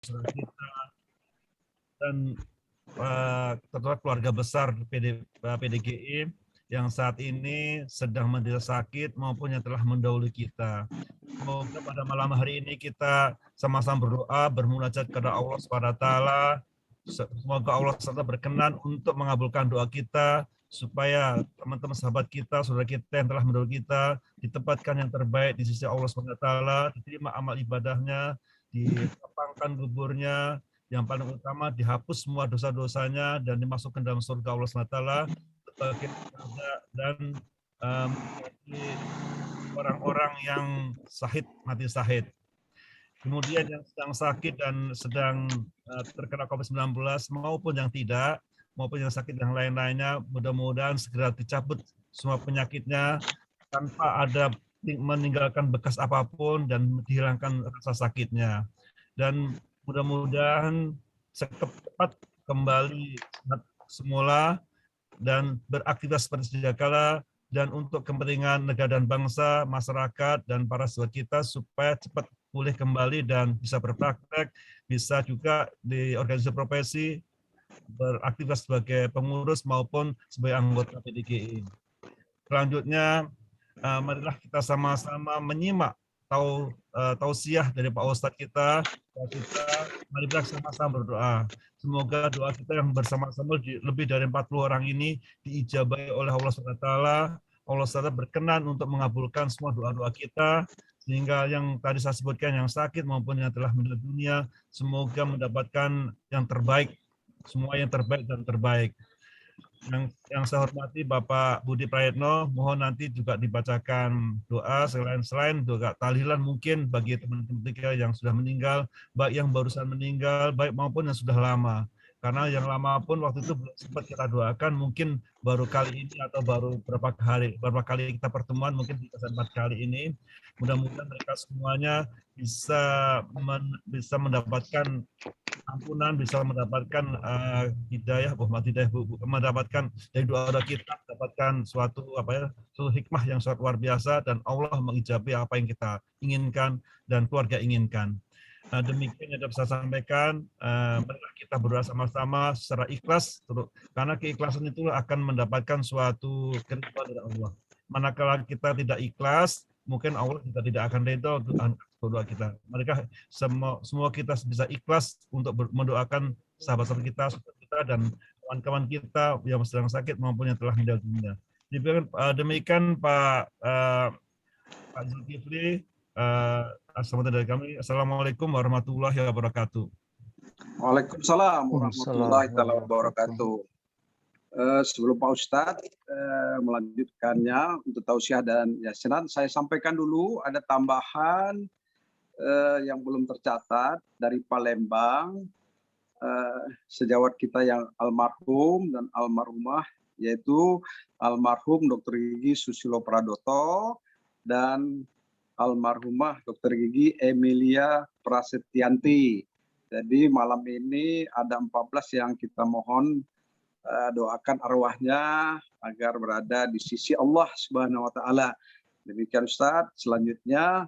saudara kita dan terutama keluarga besar PDGI yang saat ini sedang menderita sakit maupun yang telah mendahului kita. Semoga pada malam hari ini kita sama-sama berdoa, bermunajat kepada Allah SWT. Semoga Allah SWT berkenan untuk mengabulkan doa kita, supaya teman-teman sahabat kita, saudara kita yang telah mendahului kita, ditempatkan yang terbaik di sisi Allah SWT, diterima amal ibadahnya, dilapangkan kuburnya, yang paling utama dihapus semua dosa-dosanya dan dimasukkan dalam surga Allah SWT sebagai dan menjadi orang-orang yang syahid, mati syahid. Kemudian yang sedang sakit dan sedang terkena COVID-19 maupun yang tidak, maupun yang sakit yang lain-lainnya, mudah-mudahan segera dicabut semua penyakitnya tanpa ada meninggalkan bekas apapun dan dihilangkan rasa sakitnya. Dan mudah-mudahan cepat kembali semula dan beraktivitas seperti sedia kala, dan untuk kepentingan negara dan bangsa, masyarakat, dan para siswa kita supaya cepat pulih kembali dan bisa berpraktek, bisa juga di organisasi profesi, beraktivitas sebagai pengurus maupun sebagai anggota PDGI. Selanjutnya, marilah kita sama-sama menyimak tausiah dari Pak Ustadz kita. Marilah sama-sama berdoa. Semoga doa kita yang bersama-sama lebih dari 40 orang ini diijabahi oleh Allah SWT. Allah SWT berkenan untuk mengabulkan semua doa-doa kita, sehingga yang tadi saya sebutkan, yang sakit maupun yang telah meninggal dunia, semoga mendapatkan yang terbaik, semua yang terbaik dan terbaik. Yang saya hormati Bapak Budi Prayitno, mohon nanti juga dibacakan doa selain juga tahlilan mungkin bagi teman-teman kita yang sudah meninggal, baik yang barusan meninggal, baik maupun yang sudah lama. Karena yang lama pun waktu itu belum sempat kita doakan, mungkin baru kali ini atau baru berapa kali kita pertemuan, mungkin 3-4 kali ini. Mudah-mudahan mereka semuanya bisa mendapatkan ampunan, bisa mendapatkan hidayah, mendapatkan dari doa kita, mendapatkan suatu hikmah yang sangat luar biasa, dan Allah mengijabi apa yang kita inginkan dan keluarga inginkan. Demikian yang dapat saya sampaikan. Marilah kita berdoa sama-sama secara ikhlas, karena keikhlasan itu akan mendapatkan suatu keridhaan dari Allah. Manakala kita tidak ikhlas, mungkin Allah juga tidak akan ridho doa kita. Mereka semua kita bisa ikhlas untuk mendoakan sahabat-sahabat kita dan kawan-kawan kita yang sedang sakit maupun yang telah meninggal dunia. Demikian Pak Zulkifli. Dari kami. Assalamualaikum warahmatullahi wabarakatuh. Waalaikumsalam warahmatullahi wabarakatuh. Sebelum Pak Ustadz melanjutkannya untuk tausiah dan yasinan, saya sampaikan dulu ada tambahan yang belum tercatat dari Palembang, sejawat kita yang almarhum dan almarhumah, yaitu almarhum Dr. Gigi Susilo Pradoto dan almarhumah Dr. Gigi Emilia Prasetyanti. Jadi malam ini ada 14 yang kita mohon doakan arwahnya agar berada di sisi Allah Subhanahu wa taala. Demikian Ustaz. Selanjutnya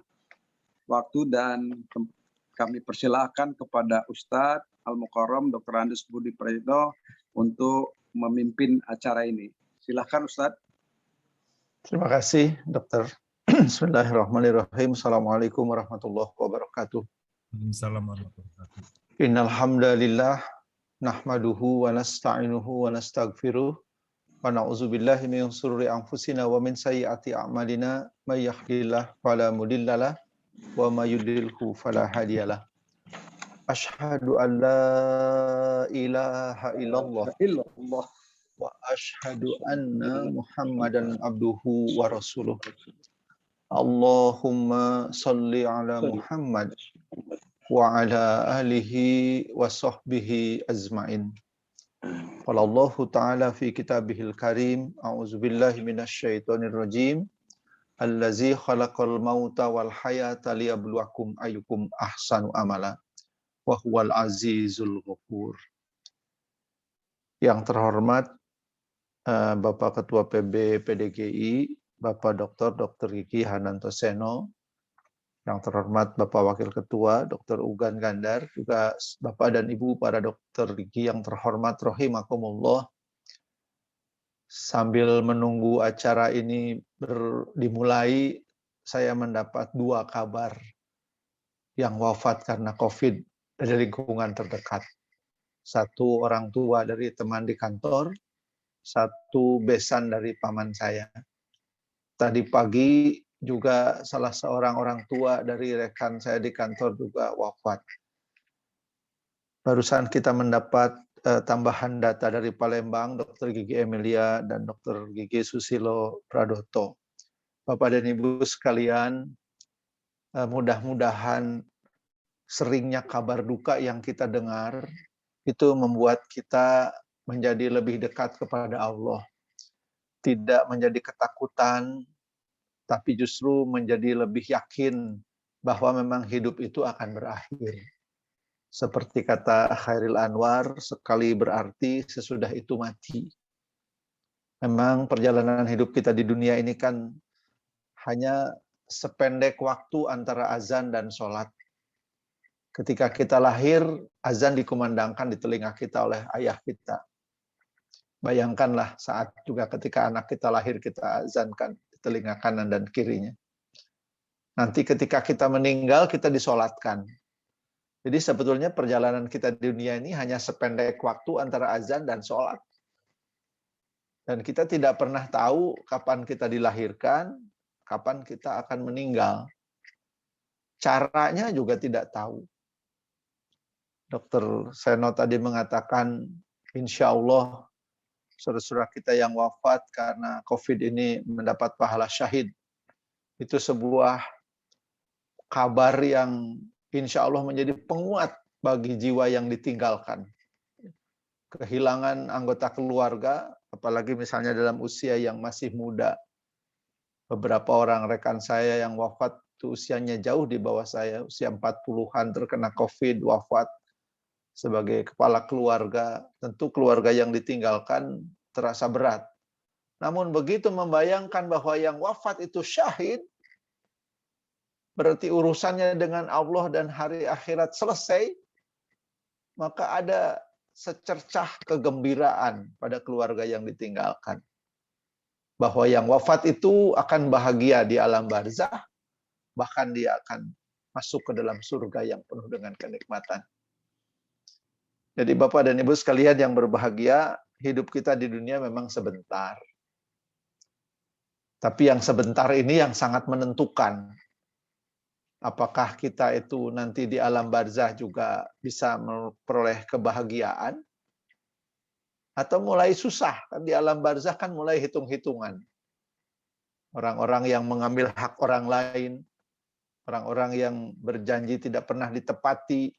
waktu dan kami persilahkan kepada Ustadz Al-Mukarram Dr. Andes Budi Prayitno untuk memimpin acara ini. Silakan Ustadz. Terima kasih Dokter. Bismillahirrahmanirrahim. Assalamualaikum warahmatullahi wabarakatuh. Assalamualaikum warahmatullahi wabarakatuh. Innal hamdalillah nahmaduhu wa nasta'inuhu wa nastaghfiruh wa na'udzubillahi min shururi anfusina wa min sayyiati a'malina may yahdihillahu fala mudhillalah wa may yudlilhu fala hadiyalah. Asyhadu an la ilaha illallah wa asyhadu anna Muhammadan abduhu wa rasuluh. Allahumma salli ala Muhammad wa ala alihi wa sahbihi azmain. Qala Allah Ta'ala fi kitabihil karim, a'udzubillahi minasyaitonir rajim, allazi khalaqal mauta wal hayata liyabluwakum ayyukum ahsanu amala wa huwal azizul ghafur. Yang terhormat Bapak Ketua PB PDGI, Bapak Dr. Gigi Hananto Seno, Yang terhormat Bapak Wakil Ketua, Dr. Ugan Gandar, juga Bapak dan Ibu para dokter gigi yang terhormat, rahimakumullah. Sambil menunggu acara ini dimulai, saya mendapat 2 kabar yang wafat karena COVID dari lingkungan terdekat. 1 orang tua dari teman di kantor, 1 besan dari paman saya. Tadi pagi juga salah seorang orang tua dari rekan saya di kantor juga wafat. Barusan kita mendapat tambahan data dari Palembang, Dr. Gigi Emilia dan Dr. Gigi Susilo Pradoto. Bapak dan Ibu sekalian, mudah-mudahan seringnya kabar duka yang kita dengar itu membuat kita menjadi lebih dekat kepada Allah. Tidak menjadi ketakutan, tapi justru menjadi lebih yakin bahwa memang hidup itu akan berakhir. Seperti kata Khairil Anwar, sekali berarti sesudah itu mati. Memang perjalanan hidup kita di dunia ini kan hanya sependek waktu antara azan dan sholat. Ketika kita lahir, azan dikumandangkan di telinga kita oleh ayah kita. Bayangkanlah saat juga ketika anak kita lahir, kita azankan di telinga kanan dan kirinya. Nanti ketika kita meninggal, kita disolatkan. Jadi sebetulnya perjalanan kita di dunia ini hanya sependek waktu antara azan dan sholat. Dan kita tidak pernah tahu kapan kita dilahirkan, kapan kita akan meninggal. Caranya juga tidak tahu. Dr. Seno tadi mengatakan, insya Allah saudara-saudara kita yang wafat karena COVID ini mendapat pahala syahid. Itu sebuah kabar yang insya Allah menjadi penguat bagi jiwa yang ditinggalkan. Kehilangan anggota keluarga, apalagi misalnya dalam usia yang masih muda. Beberapa orang rekan saya yang wafat itu usianya jauh di bawah saya, usia 40-an terkena COVID, wafat. Sebagai kepala keluarga, tentu keluarga yang ditinggalkan terasa berat. Namun begitu membayangkan bahwa yang wafat itu syahid, berarti urusannya dengan Allah dan hari akhirat selesai, maka ada secercah kegembiraan pada keluarga yang ditinggalkan. Bahwa yang wafat itu akan bahagia di alam barzah, bahkan dia akan masuk ke dalam surga yang penuh dengan kenikmatan. Jadi Bapak dan Ibu sekalian yang berbahagia, hidup kita di dunia memang sebentar. Tapi yang sebentar ini yang sangat menentukan. Apakah kita itu nanti di alam barzah juga bisa memperoleh kebahagiaan? Atau mulai susah, kan di alam barzah kan mulai hitung-hitungan. Orang-orang yang mengambil hak orang lain, orang-orang yang berjanji tidak pernah ditepati,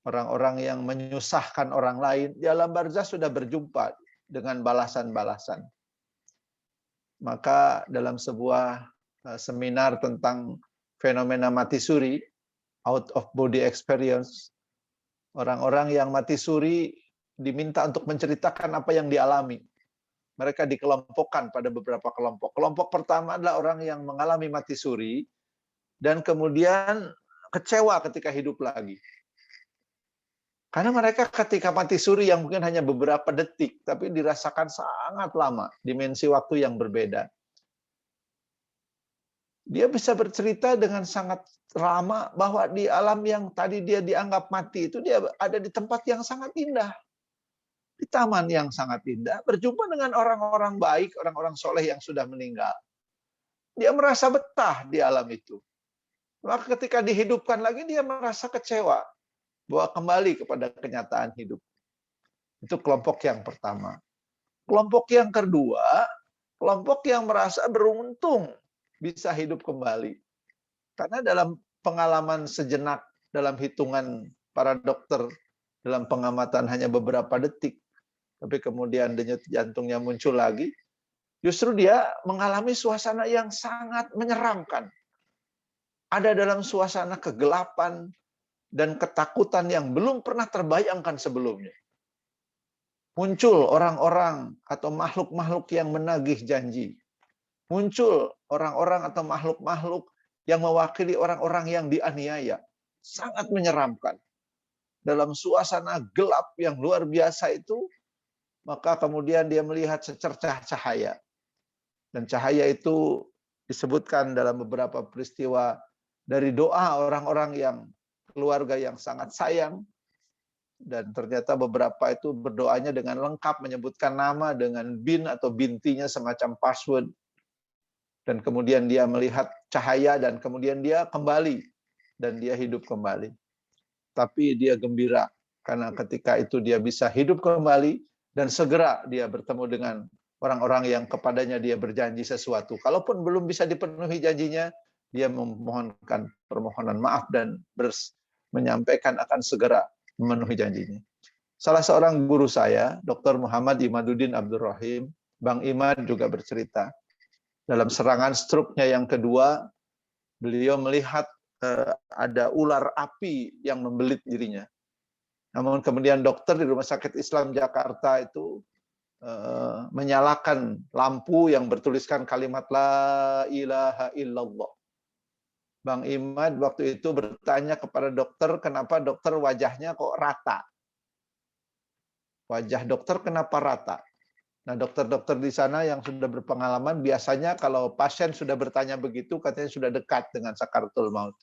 orang-orang yang menyusahkan orang lain, di alam barzah sudah berjumpa dengan balasan-balasan. Maka dalam sebuah seminar tentang fenomena mati suri, out of body experience, orang-orang yang mati suri diminta untuk menceritakan apa yang dialami. Mereka dikelompokkan pada beberapa kelompok. Kelompok pertama adalah orang yang mengalami mati suri, dan kemudian kecewa ketika hidup lagi. Karena mereka ketika mati suri yang mungkin hanya beberapa detik, tapi dirasakan sangat lama, dimensi waktu yang berbeda. Dia bisa bercerita dengan sangat lama bahwa di alam yang tadi dia dianggap mati itu dia ada di tempat yang sangat indah. Di taman yang sangat indah, berjumpa dengan orang-orang baik, orang-orang soleh yang sudah meninggal. Dia merasa betah di alam itu. Maka ketika dihidupkan lagi, dia merasa kecewa bahwa kembali kepada kenyataan hidup. Itu kelompok yang pertama. Kelompok yang kedua, kelompok yang merasa beruntung bisa hidup kembali. Karena dalam pengalaman sejenak, dalam hitungan para dokter, dalam pengamatan hanya beberapa detik, tapi kemudian denyut jantungnya muncul lagi, justru dia mengalami suasana yang sangat menyeramkan. Ada dalam suasana kegelapan, dan ketakutan yang belum pernah terbayangkan sebelumnya. Muncul orang-orang atau makhluk-makhluk yang menagih janji. Muncul orang-orang atau makhluk-makhluk yang mewakili orang-orang yang dianiaya. Sangat menyeramkan. Dalam suasana gelap yang luar biasa itu, maka kemudian dia melihat secercah cahaya. Dan cahaya itu disebutkan dalam beberapa peristiwa dari doa orang-orang yang keluarga yang sangat sayang. Dan ternyata beberapa itu berdoanya dengan lengkap, menyebutkan nama dengan bin atau bintinya semacam password. Dan kemudian dia melihat cahaya dan kemudian dia kembali. Dan dia hidup kembali. Tapi dia gembira karena ketika itu dia bisa hidup kembali dan segera dia bertemu dengan orang-orang yang kepadanya dia berjanji sesuatu. Kalaupun belum bisa dipenuhi janjinya, dia memohonkan permohonan maaf dan menyampaikan akan segera memenuhi janjinya. Salah seorang guru saya, Dr. Muhammad Imaduddin Abdul Rahim, Bang Imad juga bercerita. Dalam serangan stroke-nya yang kedua, beliau melihat ada ular api yang membelit dirinya. Namun kemudian dokter di Rumah Sakit Islam Jakarta itu menyalakan lampu yang bertuliskan kalimat La ilaha illallah. Bang Imad waktu itu bertanya kepada dokter, kenapa dokter wajahnya kok rata? Wajah dokter kenapa rata? Nah, dokter-dokter di sana yang sudah berpengalaman, biasanya kalau pasien sudah bertanya begitu, katanya sudah dekat dengan sakaratul maut.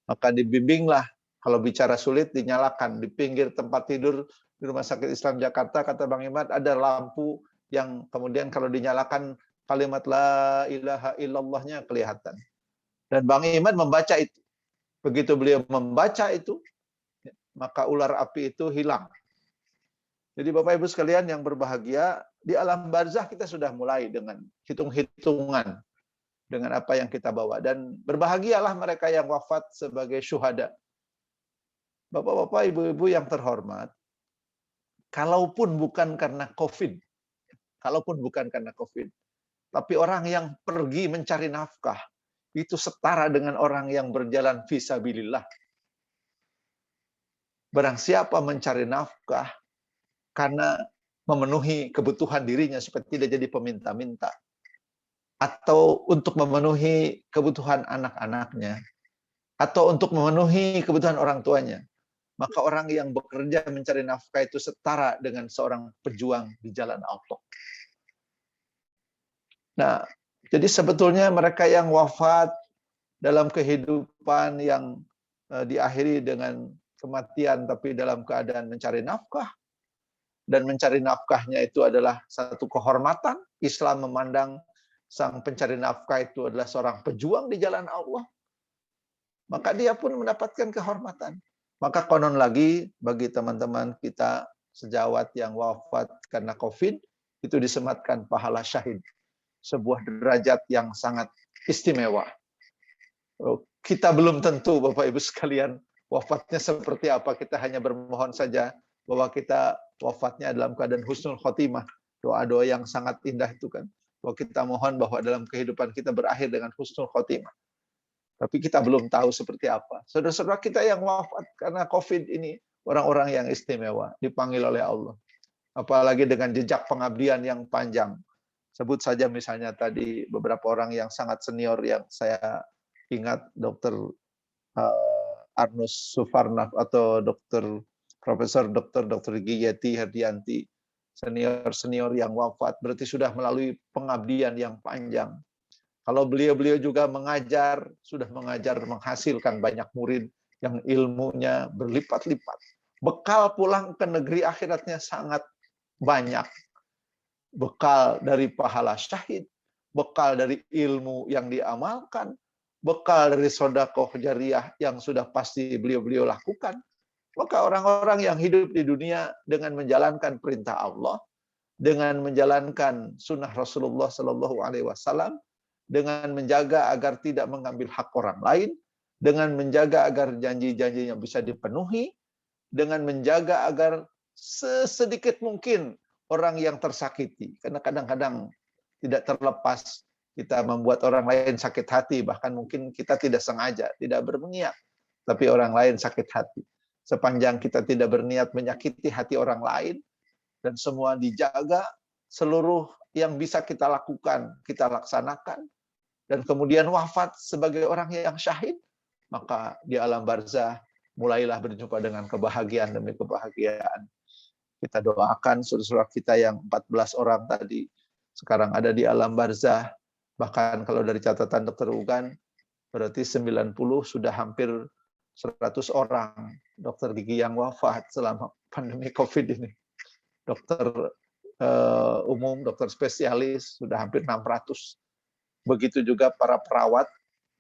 Maka dibimbinglah, kalau bicara sulit dinyalakan. Di pinggir tempat tidur di Rumah Sakit Islam Jakarta, kata Bang Imad, ada lampu yang kemudian kalau dinyalakan kalimat La ilaha illallahnya kelihatan. Dan Bang Imad membaca itu. Begitu beliau membaca itu, maka ular api itu hilang. Jadi Bapak Ibu sekalian yang berbahagia, di alam barzah kita sudah mulai dengan hitung-hitungan dengan apa yang kita bawa. Dan berbahagialah mereka yang wafat sebagai syuhada. Bapak-bapak, ibu-ibu yang terhormat, kalaupun bukan karena COVID, tapi orang yang pergi mencari nafkah, itu setara dengan orang yang berjalan fisabilillah. Barang siapa mencari nafkah karena memenuhi kebutuhan dirinya supaya tidak jadi peminta-minta, atau untuk memenuhi kebutuhan anak-anaknya, atau untuk memenuhi kebutuhan orang tuanya, maka orang yang bekerja mencari nafkah itu setara dengan seorang pejuang di jalan Allah. Nah, jadi sebetulnya mereka yang wafat dalam kehidupan yang diakhiri dengan kematian, tapi dalam keadaan mencari nafkah, dan mencari nafkahnya itu adalah satu kehormatan. Islam memandang sang pencari nafkah itu adalah seorang pejuang di jalan Allah, maka dia pun mendapatkan kehormatan. Maka konon lagi bagi teman-teman kita sejawat yang wafat karena COVID, itu disematkan pahala syahid. Sebuah derajat yang sangat istimewa. Kita belum tentu Bapak Ibu sekalian wafatnya seperti apa, kita hanya bermohon saja bahwa kita wafatnya dalam keadaan husnul khotimah. Doa-doa yang sangat indah itu kan. Bahwa kita mohon bahwa dalam kehidupan kita berakhir dengan husnul khotimah. Tapi kita belum tahu seperti apa. Saudara-saudara kita yang wafat karena COVID ini, orang-orang yang istimewa, dipanggil oleh Allah. Apalagi dengan jejak pengabdian yang panjang. Sebut saja misalnya tadi beberapa orang yang sangat senior yang saya ingat, Dr. Arnus Sufarnaf atau Profesor Dr. Giyati Herdianti, senior-senior yang wafat, berarti sudah melalui pengabdian yang panjang. Kalau beliau-beliau juga mengajar, sudah mengajar menghasilkan banyak murid yang ilmunya berlipat-lipat. Bekal pulang ke negeri akhiratnya sangat banyak. Bekal dari pahala syahid, bekal dari ilmu yang diamalkan, bekal dari sedekah jariyah yang sudah pasti beliau-beliau lakukan. Maka orang-orang yang hidup di dunia dengan menjalankan perintah Allah, dengan menjalankan sunnah Rasulullah Sallallahu Alaihi Wasallam, dengan menjaga agar tidak mengambil hak orang lain, dengan menjaga agar janji-janjinya bisa dipenuhi, dengan menjaga agar sesedikit mungkin orang yang tersakiti. Karena kadang-kadang tidak terlepas kita membuat orang lain sakit hati, bahkan mungkin kita tidak sengaja, tidak berniat, tapi orang lain sakit hati. Sepanjang kita tidak berniat menyakiti hati orang lain, dan semua dijaga, seluruh yang bisa kita lakukan, kita laksanakan, dan kemudian wafat sebagai orang yang syahid, maka di alam barzah mulailah berjumpa dengan kebahagiaan demi kebahagiaan. Kita doakan saudara-saudara kita yang 14 orang tadi sekarang ada di alam barzah. Bahkan kalau dari catatan Dr. Ugan, berarti 90 sudah hampir 100 orang dokter gigi yang wafat selama pandemi COVID ini. Dokter umum, dokter spesialis sudah hampir 600. Begitu juga para perawat,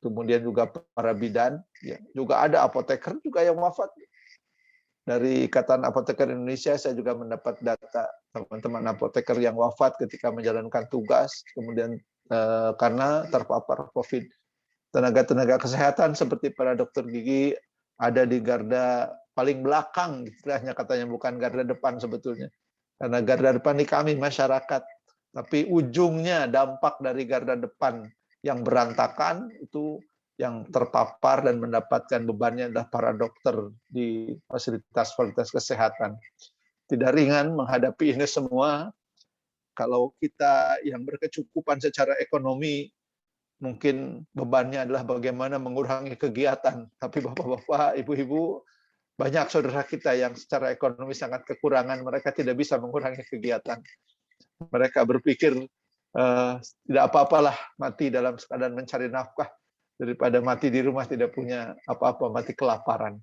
kemudian juga para bidan, ya, juga ada apoteker juga yang wafat. Dari Ikatan Apoteker Indonesia saya juga mendapat data teman-teman apoteker yang wafat ketika menjalankan tugas, kemudian karena terpapar COVID. Tenaga-tenaga kesehatan seperti para dokter gigi ada di garda paling belakang, istilahnya katanya, bukan garda depan sebetulnya. Karena garda depan di kami masyarakat, tapi ujungnya dampak dari garda depan yang berantakan itu yang terpapar dan mendapatkan bebannya adalah para dokter di fasilitas-fasilitas kesehatan. Tidak ringan menghadapi ini semua. Kalau kita yang berkecukupan secara ekonomi, mungkin bebannya adalah bagaimana mengurangi kegiatan. Tapi bapak-bapak, ibu-ibu, banyak saudara kita yang secara ekonomi sangat kekurangan, mereka tidak bisa mengurangi kegiatan. Mereka berpikir, tidak apa-apalah mati dalam keadaan mencari nafkah, daripada mati di rumah tidak punya apa-apa, mati kelaparan.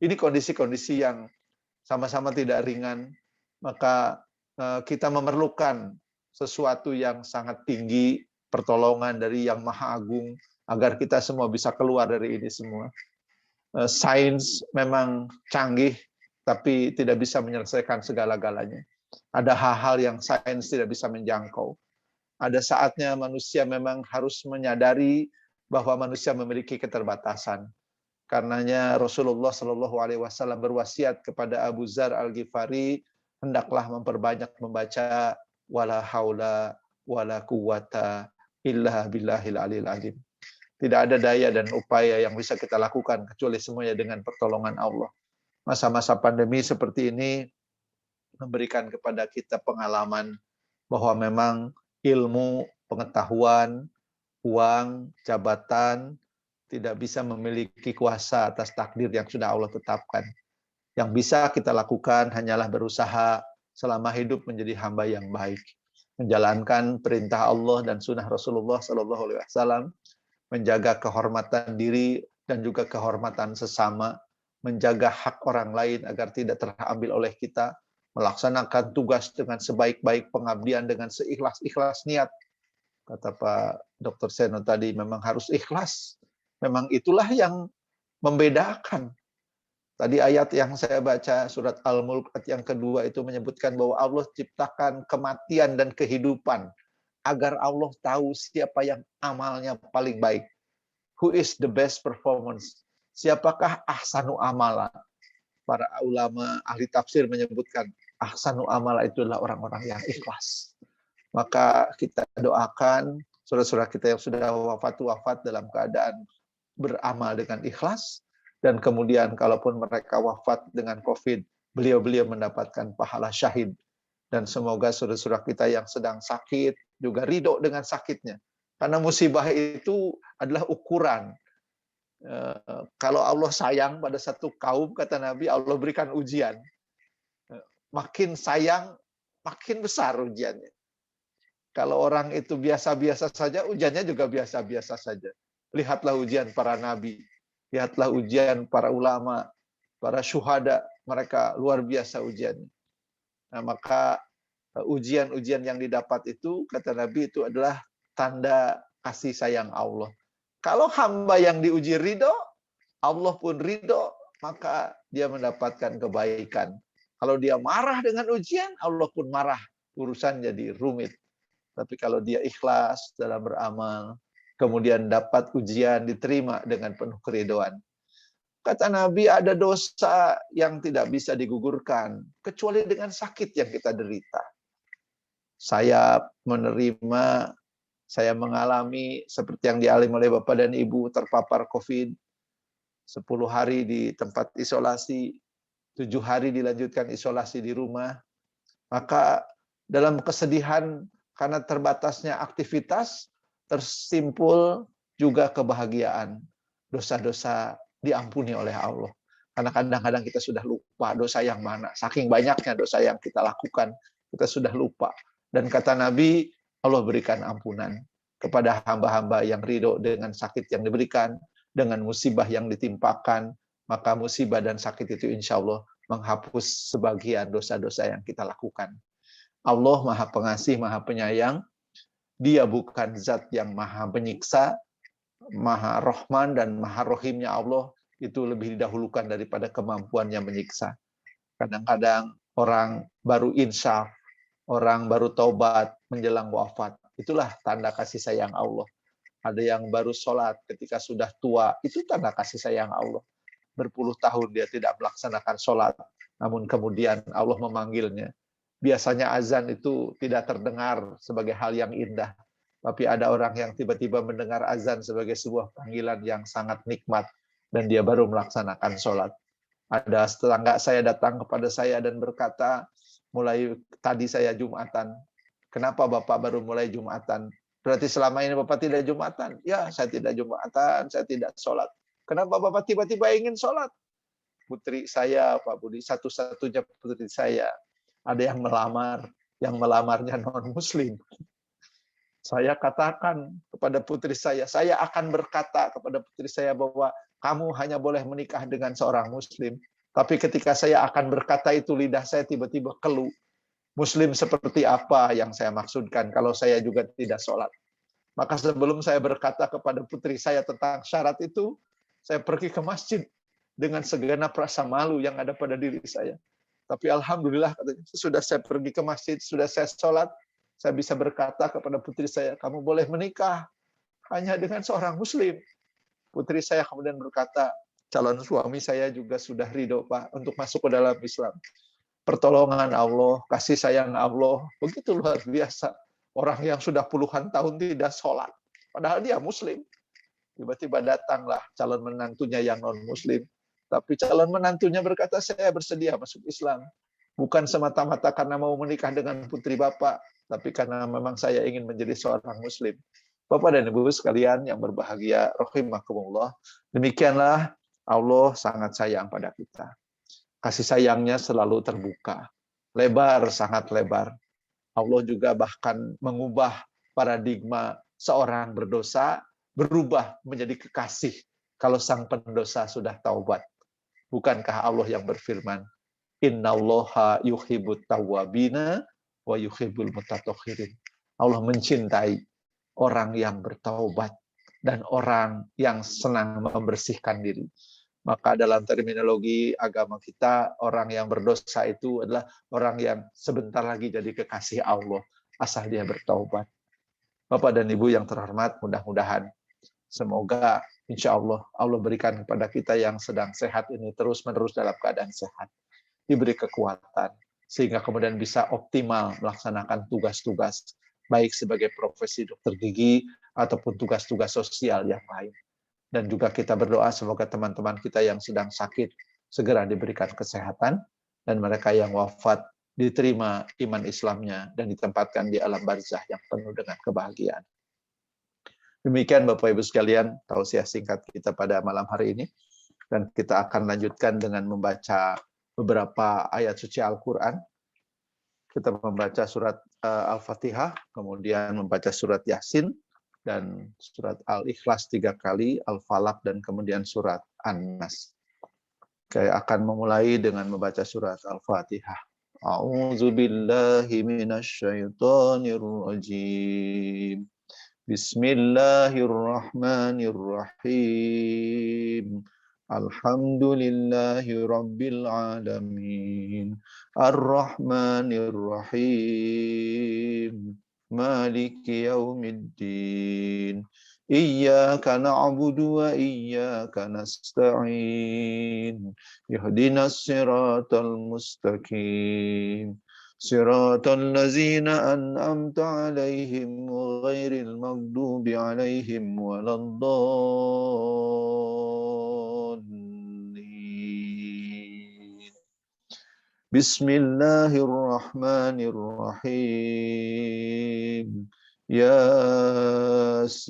Ini kondisi-kondisi yang sama-sama tidak ringan, maka kita memerlukan sesuatu yang sangat tinggi, pertolongan dari Yang Maha Agung, agar kita semua bisa keluar dari ini semua. Sains memang canggih, tapi tidak bisa menyelesaikan segala-galanya. Ada hal-hal yang sains tidak bisa menjangkau. Ada saatnya manusia memang harus menyadari bahwa manusia memiliki keterbatasan. Karenanya Rasulullah Shallallahu Alaihi Wasallam berwasiat kepada Abu Dzar Al-Ghifari, hendaklah memperbanyak membaca wala haula wala quwata illa billahil aliyil azim. Tidak ada daya dan upaya yang bisa kita lakukan kecuali semuanya dengan pertolongan Allah. Masa-masa pandemi seperti ini memberikan kepada kita pengalaman bahwa memang ilmu, pengetahuan, uang, jabatan tidak bisa memiliki kuasa atas takdir yang sudah Allah tetapkan. Yang bisa kita lakukan hanyalah berusaha selama hidup menjadi hamba yang baik, menjalankan perintah Allah dan sunnah Rasulullah SAW, menjaga kehormatan diri dan juga kehormatan sesama, menjaga hak orang lain agar tidak terambil oleh kita, melaksanakan tugas dengan sebaik-baik pengabdian dengan seikhlas-ikhlas niat. Kata Pak Dr. Seno tadi, memang harus ikhlas. Memang itulah yang membedakan. Tadi ayat yang saya baca, surat Al-Mulk ayat yang kedua itu menyebutkan bahwa Allah ciptakan kematian dan kehidupan agar Allah tahu siapa yang amalnya paling baik. Who is the best performance? Siapakah ahsanu amala? Para ulama ahli tafsir menyebutkan ahsanu amala itu adalah orang-orang yang ikhlas. Maka kita doakan saudara-saudara kita yang sudah wafat dalam keadaan beramal dengan ikhlas, dan kemudian kalaupun mereka wafat dengan COVID, beliau-beliau mendapatkan pahala syahid. Dan semoga saudara-saudara kita yang sedang sakit juga ridho dengan sakitnya. Karena musibah itu adalah ukuran. Kalau Allah sayang pada satu kaum, kata Nabi, Allah berikan ujian. Makin sayang, makin besar ujiannya. Kalau orang itu biasa-biasa saja, ujiannya juga biasa-biasa saja. Lihatlah ujian para nabi, lihatlah ujian para ulama, para syuhada, mereka luar biasa ujiannya. Nah, maka ujian-ujian yang didapat itu, kata Nabi, itu adalah tanda kasih sayang Allah. Kalau hamba yang diuji ridho, Allah pun ridho, maka dia mendapatkan kebaikan. Kalau dia marah dengan ujian, Allah pun marah. Urusan jadi rumit. Tapi kalau dia ikhlas dalam beramal, kemudian dapat ujian diterima dengan penuh keridhaan. Kata Nabi, ada dosa yang tidak bisa digugurkan, kecuali dengan sakit yang kita derita. Saya menerima, saya mengalami seperti yang dialami oleh Bapak dan Ibu, terpapar COVID, 10 hari di tempat isolasi, 7 hari dilanjutkan isolasi di rumah. Maka dalam kesedihan, karena terbatasnya aktivitas, tersimpul juga kebahagiaan. Dosa-dosa diampuni oleh Allah. Karena kadang-kadang kita sudah lupa dosa yang mana. Saking banyaknya dosa yang kita lakukan, kita sudah lupa. Dan kata Nabi, Allah berikan ampunan kepada hamba-hamba yang ridho dengan sakit yang diberikan, dengan musibah yang ditimpakan, maka musibah dan sakit itu insya Allah menghapus sebagian dosa-dosa yang kita lakukan. Allah Maha Pengasih, Maha Penyayang. Dia bukan zat yang maha penyiksa, Maha Rahman dan Maha Rahimnya Allah itu lebih didahulukan daripada kemampuannya menyiksa. Kadang-kadang orang baru insaf, orang baru taubat menjelang wafat. Itulah tanda kasih sayang Allah. Ada yang baru sholat ketika sudah tua, itu tanda kasih sayang Allah. Berpuluh tahun dia tidak melaksanakan sholat, namun kemudian Allah memanggilnya. Biasanya azan itu tidak terdengar sebagai hal yang indah, tapi ada orang yang tiba-tiba mendengar azan sebagai sebuah panggilan yang sangat nikmat, dan dia baru melaksanakan sholat. Ada tetangga saya datang kepada saya dan berkata, mulai tadi saya Jumatan. Kenapa Bapak baru mulai Jumatan? Berarti selama ini Bapak tidak Jumatan? Ya, saya tidak Jumatan, saya tidak sholat. Kenapa Bapak tiba-tiba ingin sholat? Putri saya, Pak Budi, satu-satunya putri saya. Ada yang melamarnya non-muslim. Saya katakan kepada putri saya akan berkata kepada putri saya bahwa kamu hanya boleh menikah dengan seorang muslim. Tapi ketika saya akan berkata itu, lidah saya tiba-tiba keluh. Muslim seperti apa yang saya maksudkan kalau saya juga tidak sholat? Maka sebelum saya berkata kepada putri saya tentang syarat itu, saya pergi ke masjid dengan segenap rasa malu yang ada pada diri saya. Tapi alhamdulillah, sudah saya pergi ke masjid, sudah saya sholat, saya bisa berkata kepada putri saya, kamu boleh menikah hanya dengan seorang muslim. Putri saya kemudian berkata, calon suami saya juga sudah ridho, Pak, untuk masuk ke dalam Islam. Pertolongan Allah, kasih sayang Allah, begitu luar biasa. Orang yang sudah puluhan tahun tidak sholat, padahal dia muslim. Tiba-tiba datanglah calon menantunya yang non-muslim. Tapi calon menantunya berkata, saya bersedia masuk Islam. Bukan semata-mata karena mau menikah dengan putri Bapak, tapi karena memang saya ingin menjadi seorang muslim. Bapak dan Ibu sekalian yang berbahagia, rahimakumullah. Demikianlah Allah sangat sayang pada kita. Kasih sayangnya selalu terbuka. Lebar, sangat lebar. Allah juga bahkan mengubah paradigma seorang berdosa, berubah menjadi kekasih kalau sang pendosa sudah taubat. Bukankah Allah yang berfirman, Innallaha yuhibbut tawwabina wa yuhibbul mutatahhirin. Allah mencintai orang yang bertaubat dan orang yang senang membersihkan diri. Maka dalam terminologi agama kita, orang yang berdosa itu adalah orang yang sebentar lagi jadi kekasih Allah, asal dia bertaubat. Bapak dan Ibu yang terhormat, mudah-mudahan semoga insya Allah berikan kepada kita yang sedang sehat ini terus-menerus dalam keadaan sehat. Diberi kekuatan, sehingga kemudian bisa optimal melaksanakan tugas-tugas, baik sebagai profesi dokter gigi, ataupun tugas-tugas sosial yang lain. Dan juga kita berdoa semoga teman-teman kita yang sedang sakit segera diberikan kesehatan, dan mereka yang wafat diterima iman Islamnya dan ditempatkan di alam barzah yang penuh dengan kebahagiaan. Demikian Bapak Ibu sekalian, tausiah singkat kita pada malam hari ini. Dan kita akan lanjutkan dengan membaca beberapa ayat suci Al-Quran. Kita membaca surat Al-Fatihah, kemudian membaca surat Yasin, dan surat Al-Ikhlas 3 kali, Al-Falaq, dan kemudian surat An-Nas. Saya akan memulai dengan membaca surat Al-Fatihah. A'udzu billahi minasyaitonir rajim. Bismillahirrahmanirrahim. Alhamdulillahi rabbil alamin. Ar-Rahmanir-Rahim. Maliki yaumiddin. Iyyaka na'budu wa iyyaka nasta'in. Ihdinas siratal mustaqim. Siratal ladzina an'amta 'alaihim ghairil maghdubi 'alaihim waladdallin. Bismillahirrahmanirrahim. Yasin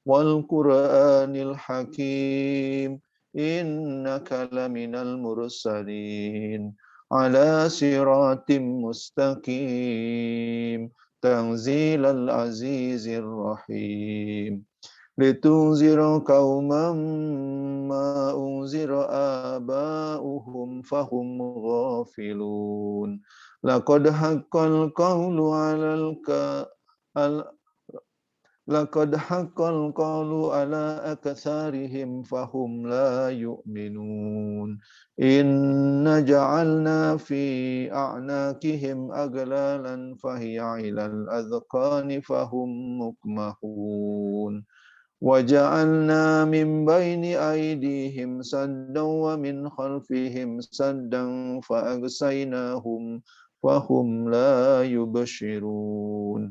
wal Qur'anil Hakim innaka laminal mursalin ala siratim mustaqim tanzilal azizir rahim litunzira qauman ma unzira aba'uhum fahum ghafilun laqad haqqal qawlu 'alal laqad haqqal qawlu 'ala aktsarihim fahum la yu'minun inna ja'alna fi a'naqihim aglalan fahiya 'ilal adqani fahum mukmahun وَجَعَلْنَا مِنْ بَيْنِ أَيْدِيهِمْ سَدًّا وَمِنْ خَلْفِهِمْ سَدًّا فَأَغْشَيْنَاهُمْ فَهُمْ لَا يُبْصِرُونَ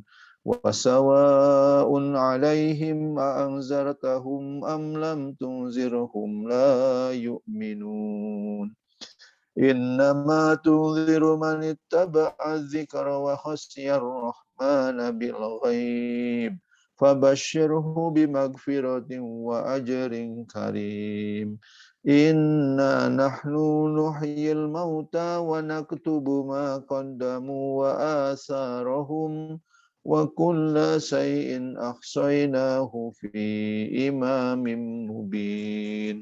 وَسَوَاءٌ عَلَيْهِمْ أَأَنذَرْتَهُمْ أَمْ لَمْ تُنذِرْهُمْ لَا يُؤْمِنُونَ إِنَّمَا تُنذِرُ مَنِ اتَّبَعَ الذِّكْرَ وَخَشِيَ الرَّحْمَنَ بِالْغَيْبِ فَبَشِّرْهُ بِمَغْفِرَةٍ وَأَجْرٍ كَرِيمٍ إِنَّا نَحْنُ نُحْيِي الْمَوْتَى وَنَكْتُبُ مَا قَدَّمُوا وَآثَارَهُمْ وَكُلَّ شَيْءٍ أَحْصَيْنَاهُ فِي إِمَامٍ مُبِينٍ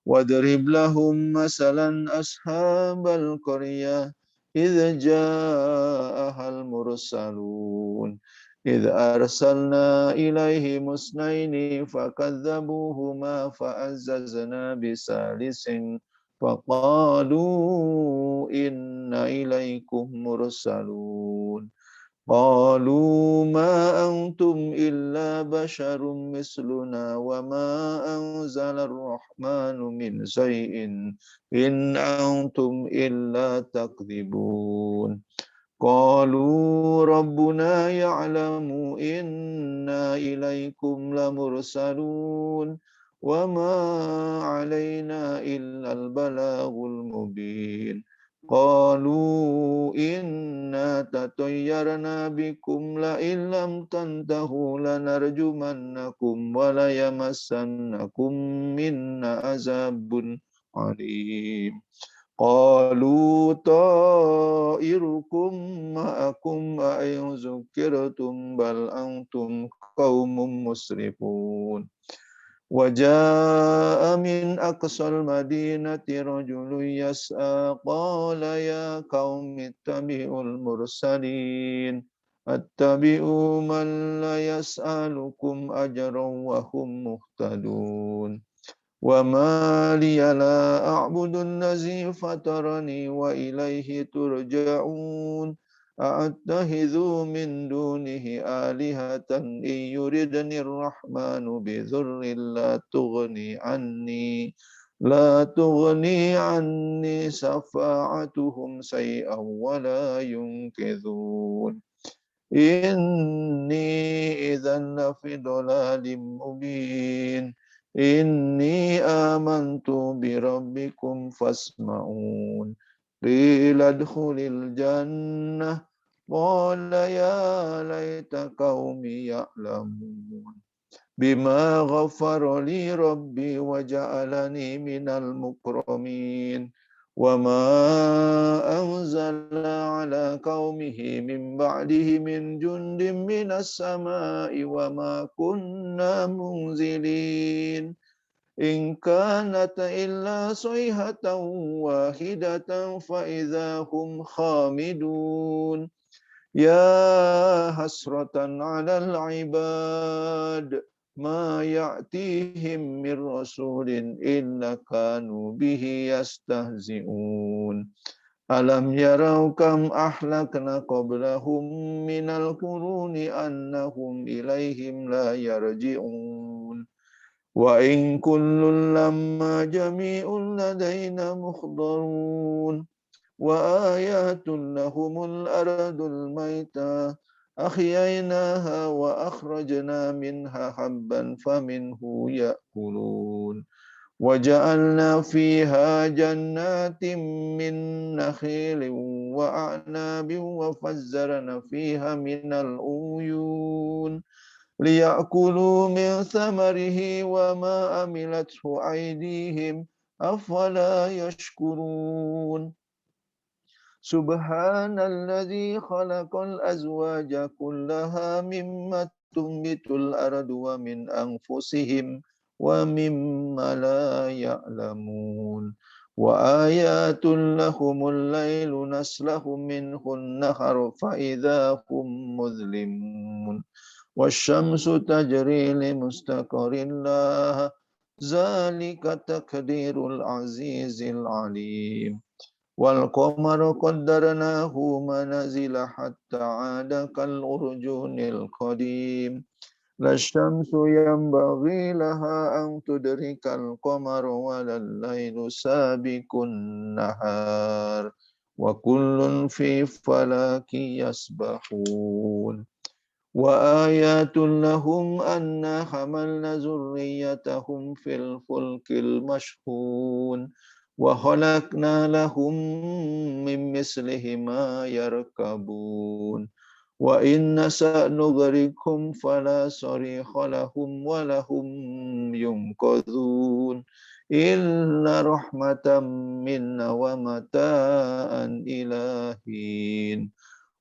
وَاضْرِبْ لَهُمْ مَثَلًا أَصْحَابَ الْقَرْيَةِ إِذْ جَاءَهَا الْمُرْسَلُونَ إِذْ أَرْسَلْنَا إِلَيْهِمُ اثْنَيْنِ فَكَذَّبُوهُمَا فَعَزَّزْنَا بِثَالِثٍ فَقَالُوا إِنَّا إِلَيْكُمْ مُرْسَلُونَ قالوا ما أنتم إلا بشر مثلنا وما أنزل الرحمن من شيء إن أنتم إلا تكذبون قالوا ربنا يعلم إنا إليكم لمرسلون وما علينا إلا البلاغ المبين قالوا إنا تطيرنا بكم لئن لم تنتهوا لنرجمنكم وليمسنكم منا عذاب عليم قالوا طائركم معكم أئن ذكرتم بل أنتم قوم مسرفون وجاء من أقصى المدينة رجل يسعى قال يا قوم اتبعوا المرسلين اتبعوا من لا يسألكم أجرا وهم مهتدون وما لي لا أعبد الذي فطرني وإليه ترجعون أأتخذ من دونه آلهة إن يردني الرحمن بضر لا تغني عني شفاعتهم شيئا ولا ينقذون إني إذا لفي ضلال مبين إني آمنت بربكم فاسمعون قيل ادخل الجنة قال يا ليت قومي يعلمون بما غفر لي ربي وجعلني من المكرمين وما أنزل على قومه من بعده من جند من السماء وما كنا منزلين إن كانت إلا صيحة واحدة فإذا هم خامدون يا حسرة على العباد ما يأتيهم من رسول إلا كانوا به يستهزئون ألم يروا كم أهلكنا قبلهم من القرون أنهم إليهم لا يرجعون وإن كل لما جميع لدينا محضرون وآيات لهم الأرض الميتة أحييناها وأخرجنا منها حبا فمنه يأكلون وجعلنا فيها جنات من نخيل وأعناب وفجرنا فيها من العيون ليأكلوا من ثمره وما عملته أيديهم أفلا يشكرون سبحان الذي خلق الأزواج كلها مما تنبت الأرض ومن أنفسهم ومما لا يعلمون وآيات لهم الليل نسلخ منه النهر فإذا هم مظلمون والشمس تجري لمستقر لها ذلك تقدير العزيز العليم والقمر قدرناه منازل حتى عاد كالأرجون القديم لا الشمس ينبغي لها أن تدرك القمر ولا الليل سابق النهار وكل في فلك يسبحون وآيات لهم أنا حملنا ذريتهم في الفلك المشحون وخلقنا لهم من مثله ما يركبون وإن نشأ نغرقهم فلا صريخ لهم ولهم ينقذون إلا رحمة منا ومتاعا إلى حين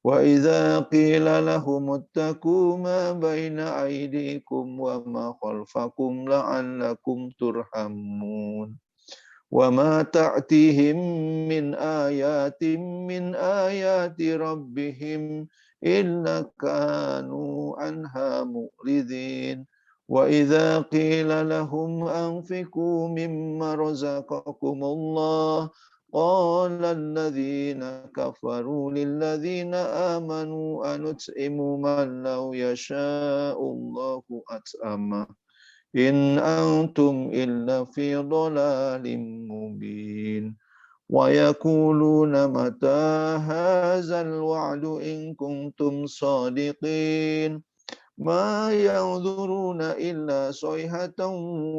وإذا قيل لهم اتقوا ما بين أيديكم وما خلفكم لعلكم ترحمون وما تأتيهم من آيات ربهم إلا كانوا عنها معرضين وإذا قيل لهم أنفقوا مما رزقكم الله قال الذين كفروا للذين آمنوا أنطعم من لو يشاء الله أطعمه إن أنتم إلا في ضلال مبين ويقولون متى هذا الوعد إن كنتم صادقين ما ينظرون إلا صيحة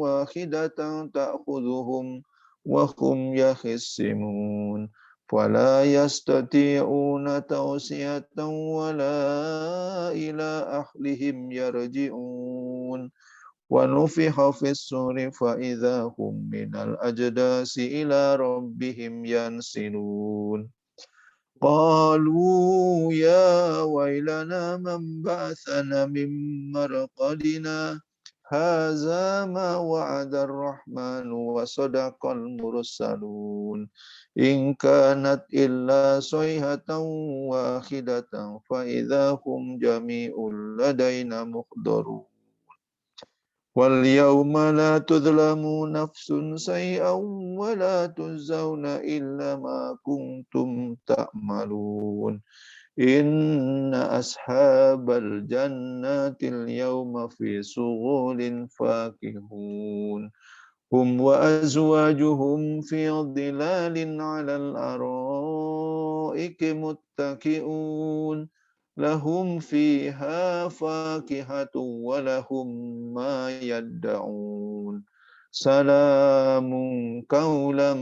واحدة تأخذهم وهم يخصمون فلا يستطيعون توصية ولا إلى أهلهم يرجعون ونفخ في الصور فإذا هم من الأجداث إلى ربهم ينسلون قالوا يا ويلنا من بعثنا من مرقدنا هذا ما وعد الرحمن وصدق المرسلون إن كانت إلا صيحة واحدة فإذا هم جميع لدينا محضرون واليوم لا تظلم نفس شيئا ولا تجزون إلا ما كنتم تعملون إن أصحاب الجنة اليوم في شغل فاكهون هم وأزواجهم في ظلال على الأرائك متكئون لهم فيها فاكهة ولهم ما يدعون سلام قولا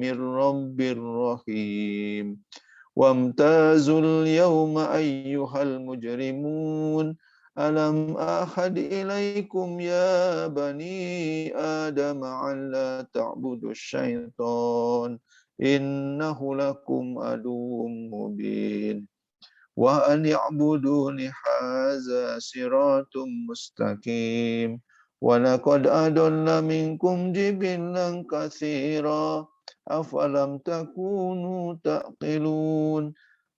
من رب رحيم وامتازوا اليوم أيها المجرمون ألم أحد إليكم يا بني آدم ألا تعبدوا الشيطان إنه لكم عدو مبين وأن يعبدوني هذا صراط مستقيم ولقد أضل منكم جبلا كثيرا أفلم تكونوا تعقلون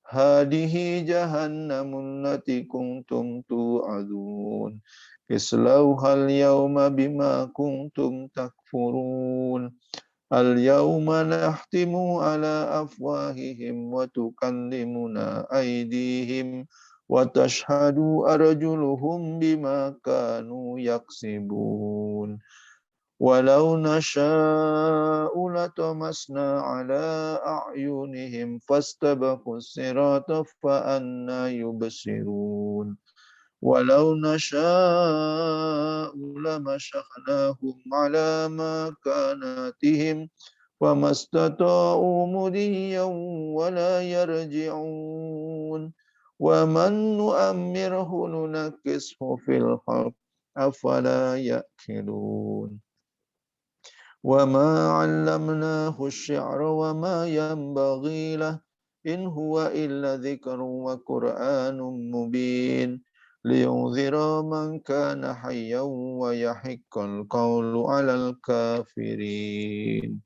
هذه جهنم التي كنتم توعدون اصلوها اليوم بما كنتم تكفرون اليوم نختم على أفواههم وتكلمنا أيديهم وتشهد أرجلهم بما كانوا يكسبون ولو نشاء لطمسنا على أعينهم فاستبقوا الصراط فأنى يبصرون ولو نشاء لمسخناهم على مكانتهم وما استطاعوا مضيا ولا يرجعون ومن نؤمره ننكسه في الخلق أفلا يأكلون وما علمناه الشعر وما ينبغي له إن هو إلا ذكر وقرآن مبين لينذر من كان حيا ويحق القول على الكافرين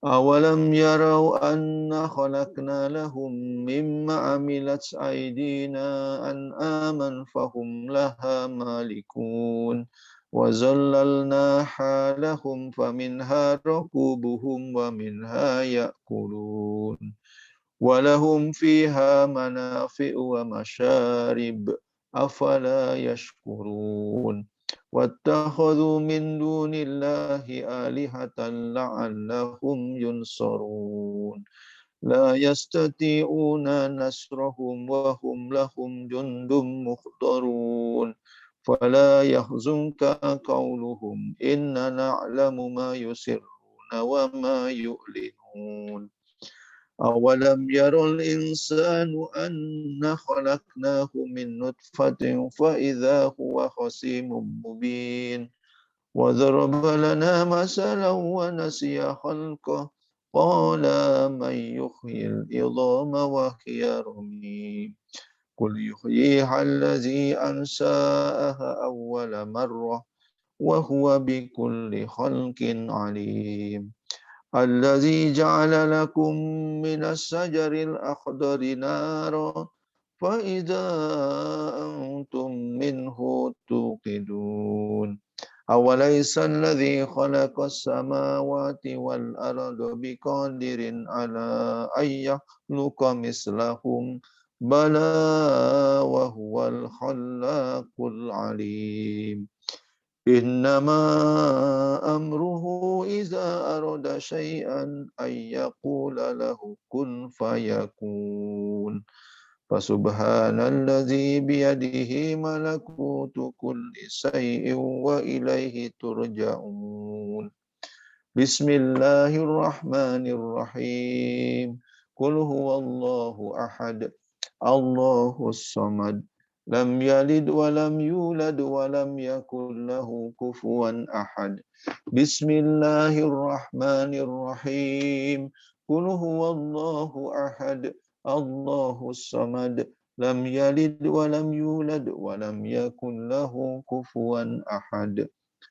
أولم يروا أنا خلقنا لهم مما عملت أيدينا أنعاما فهم لها مالكون وظللناها لهم فمنها ركوبهم ومنها يأكلون ولهم فيها منافع ومشارب أفلا يشكرون واتخذوا من دون الله آلهة لعلهم ينصرون لا يستطيعون نصرهم وهم لهم جند مخضرون فلا يحزنك قولهم إننا نعلم ما يسرون وما يعلنون أولم ير الإنسان أنا خلقناه من نطفة فإذا هو خصيم مبين وضرب لنا مثلا ونسي خلقه قال من يحيي العظام وهي رميم قل يحييها الذي أنشأها أول مرة وهو بكل خلق عليم الذي جعل لكم من الشجر الأخضر نارا فإذا أنتم منه توقدون أوليس الذي خلق السماوات والأرض بقادر على أن يخلق مثلهم بلى وهو الخلاق العليم إنما أمره إذا أراد شيئا أن يقول له كن فيكون فسبحان الذي بيده ملكوت كل شيء وإليه ترجعون بسم الله الرحمن الرحيم قل هو الله أحد الله الصمد لم يلد ولم يولد ولم يكن له كفوا أحد بسم الله الرحمن الرحيم قل هو الله أحد الله الصمد لم يلد ولم يولد ولم يكن له كفوا أحد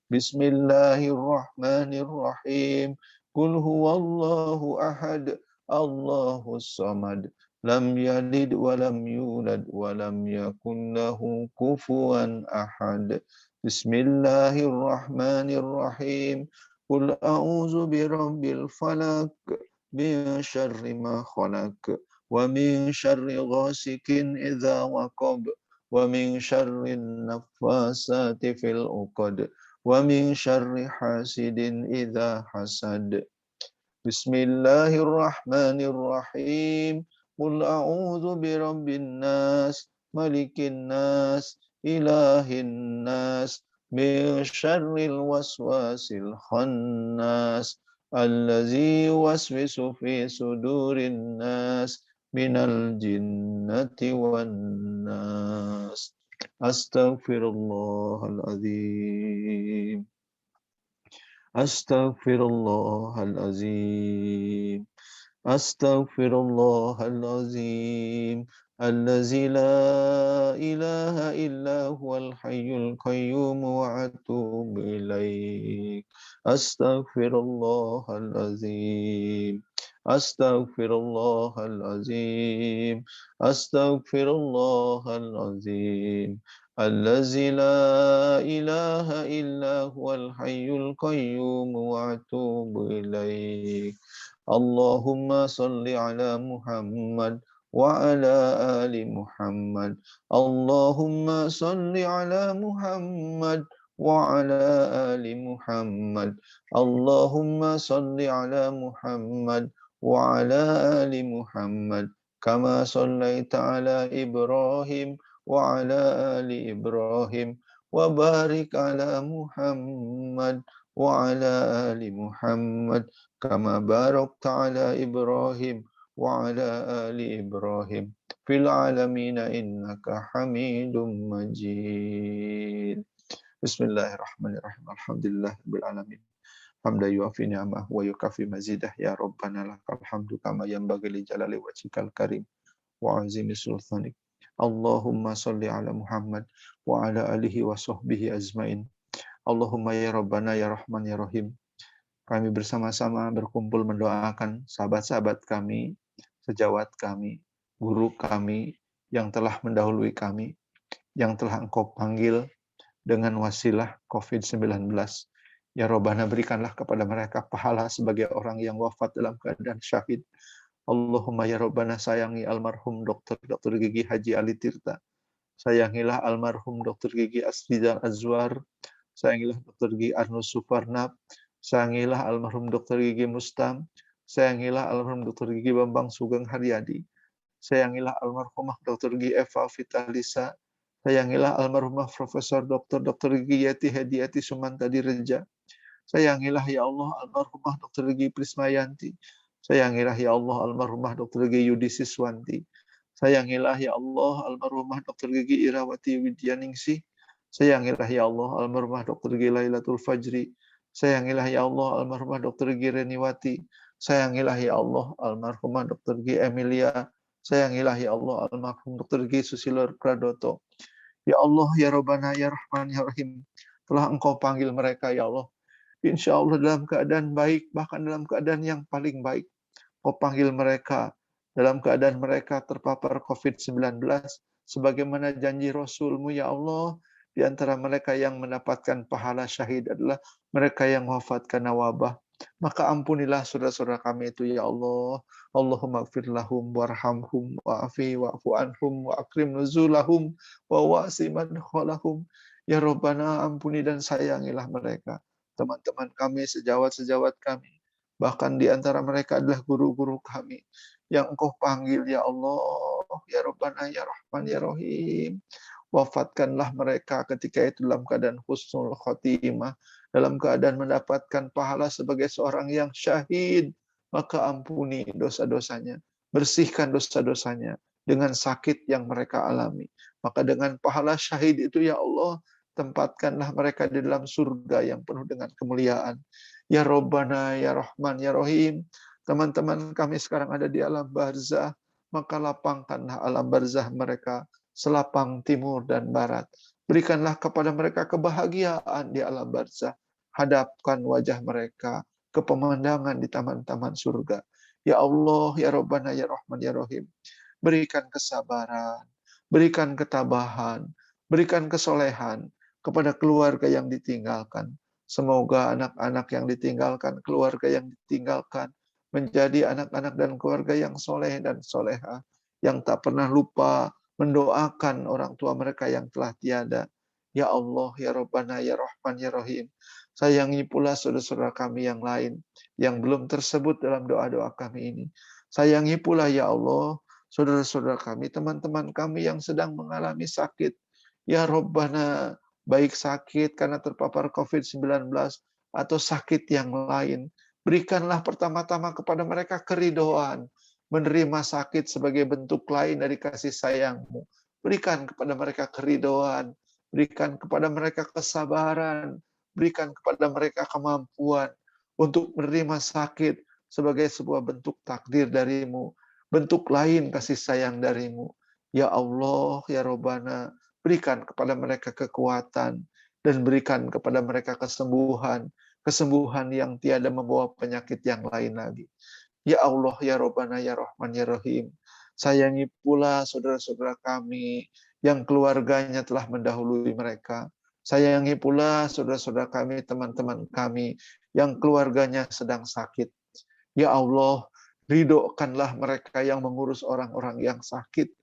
بسم الله الرحمن الرحيم قل هو الله أحد الله الصمد لم يلد ولم يولد ولم يكن له كفوا أحد بسم الله الرحمن الرحيم قل أعوذ برب الفلق من شر ما خلق ومن شر غاسق إذا وقب ومن شر النفاسات في العقد ومن شر حاسد إذا حسد بسم الله الرحمن الرحيم قل أعوذ برب الناس ملك الناس إله الناس من شر الوسواس الخناس الذي يوسوس في صدور الناس من الجنة والناس أستغفر الله العظيم أستغفر الله العظيم أستغفر الله العظيم الذي لا إله إلا هو الحي القيوم وأتوب إليه أستغفر الله العظيم أستغفر الله العظيم أستغفر الله العظيم الذي لا إله إلا هو الحي القيوم وأتوب إليه اللهم صل على محمد وعلى آل محمد اللهم صل على محمد وعلى آل محمد اللهم صل على محمد وعلى آل محمد كما صليت على إبراهيم وعلى آل إبراهيم وبارك على محمد وعلى آل محمد كما باركت على إبراهيم وعلى آل إبراهيم في العالمين إنك حميد مجيد. بسم الله الرحمن الرحيم. الحمد لله رب العالمين. حمدا يوافي نعمه ويكافي مزيده. يا ربنا لك الحمد كما ينبغي لجلال وجهك الكريم وعظيم سلطانك. اللهم صل على محمد وعلى آله وصحبه أجمعين. Allahumma ya Rabbana ya Rahman ya Rahim. Kami bersama-sama berkumpul mendoakan sahabat-sahabat kami, sejawat kami, guru kami yang telah mendahului kami, yang telah Engkau panggil dengan wasilah COVID-19. Ya Rabbana, berikanlah kepada mereka pahala sebagai orang yang wafat dalam keadaan syahid. Allahumma ya Rabbana, sayangi almarhum Dr. Gigi Haji Ali Tirta. Sayangilah almarhum Dr. Gigi Asrizal Azwar. Sayangilah Dr. Gigi Arnus Suparnab. Sayangilah almarhum Dr. Gigi Mustam. Sayangilah almarhum Dr. Gigi Bambang Sugeng Haryadi. Sayangilah almarhumah Dr. Gigi Eva Vitalisa. Sayangilah almarhumah Profesor Dr. Gigi Yeti Hediati Sumantadi Reja. Sayangilah ya Allah almarhumah Dr. Gigi Prismayanti. Sayangilah ya Allah almarhumah Dr. Gigi Yudi Siswanti. Sayangilah ya Allah almarhumah Dr. Gigi Irawati Widyaningsih. Sayangilah ya Allah almarhumah Dr. Gigi Lailatul Fajri. Sayangilah ya Allah almarhumah Dr. Gigi Reniwati. Sayangilah ya Allah almarhumah Dr. Gigi Emilia. Sayangilah ya Allah almarhum Dr. Gigi Susilo Pradoto. Ya Allah ya Rabbana ya Rahman ya Rahim. Telah Engkau panggil mereka ya Allah. Insya Allah dalam keadaan baik, bahkan dalam keadaan yang paling baik. Engkau panggil mereka dalam keadaan mereka terpapar COVID-19. Sebagaimana janji Rasul-Mu ya Allah. Di antara mereka yang mendapatkan pahala syahid adalah mereka yang wafat karena wabah. Maka ampunilah saudara-saudara kami itu ya Allah. Allahumma gfir lahum warhamhum wa'afi wa'fu anhum wa akrim nuzulahum wa wasi madkhalahum. Ya Rabbana, ampuni dan sayangilah mereka. Teman-teman kami, sejawat-sejawat kami. Bahkan di antara mereka adalah guru-guru kami yang Engkau panggil ya Allah. Ya Rabbana ya Rahman ya Rahim. Wafatkanlah mereka ketika itu dalam keadaan husnul khotimah, dalam keadaan mendapatkan pahala sebagai seorang yang syahid. Maka ampuni dosa-dosanya, bersihkan dosa-dosanya dengan sakit yang mereka alami. Maka dengan pahala syahid itu ya Allah, tempatkanlah mereka di dalam surga yang penuh dengan kemuliaan. Ya Rabbana, ya Rahman, ya Rahim. Teman-teman kami sekarang ada di alam barzah, maka lapangkanlah alam barzah mereka selapang timur dan barat. Berikanlah kepada mereka kebahagiaan di alam barzah. Hadapkan wajah mereka ke pemandangan di taman-taman surga. Ya Allah, ya Rabbana, ya Rahman, ya Rahim. Berikan kesabaran, berikan ketabahan, berikan kesolehan kepada keluarga yang ditinggalkan. Semoga anak-anak yang ditinggalkan, keluarga yang ditinggalkan, menjadi anak-anak dan keluarga yang soleh dan soleha, yang tak pernah lupa mendoakan orang tua mereka yang telah tiada. Ya Allah, ya Rabbana, ya Rahman, ya Rahim. Sayangi pula saudara-saudara kami yang lain yang belum tersebut dalam doa-doa kami ini. Sayangi pula ya Allah saudara-saudara kami, teman-teman kami yang sedang mengalami sakit. Ya Rabbana, baik sakit karena terpapar COVID-19 atau sakit yang lain. Berikanlah pertama-tama kepada mereka keridhaan, menerima sakit sebagai bentuk lain dari kasih sayang-Mu. Berikan kepada mereka keridhaan, berikan kepada mereka kesabaran, berikan kepada mereka kemampuan untuk menerima sakit sebagai sebuah bentuk takdir dari-Mu, bentuk lain kasih sayang dari-Mu. Ya Allah, ya Rabbana, berikan kepada mereka kekuatan dan berikan kepada mereka kesembuhan, kesembuhan yang tiada membawa penyakit yang lain lagi. Ya Allah, ya Rabbana, ya Rahman, ya Rahim. Sayangi pula saudara-saudara kami yang keluarganya telah mendahului mereka. Sayangi pula saudara-saudara kami, teman-teman kami yang keluarganya sedang sakit. Ya Allah, ridhokanlah mereka yang mengurus orang-orang yang sakit.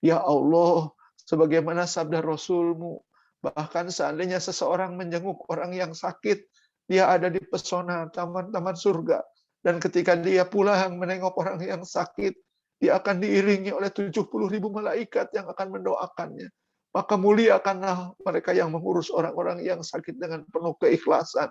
Ya Allah, sebagaimana sabda Rasul-Mu, bahkan seandainya seseorang menjenguk orang yang sakit, dia ada di pesona taman-taman surga. Dan ketika dia pulang menengok orang yang sakit, dia akan diiringi oleh 70.000 malaikat yang akan mendoakannya. Maka muliakanlah mereka yang mengurus orang-orang yang sakit dengan penuh keikhlasan.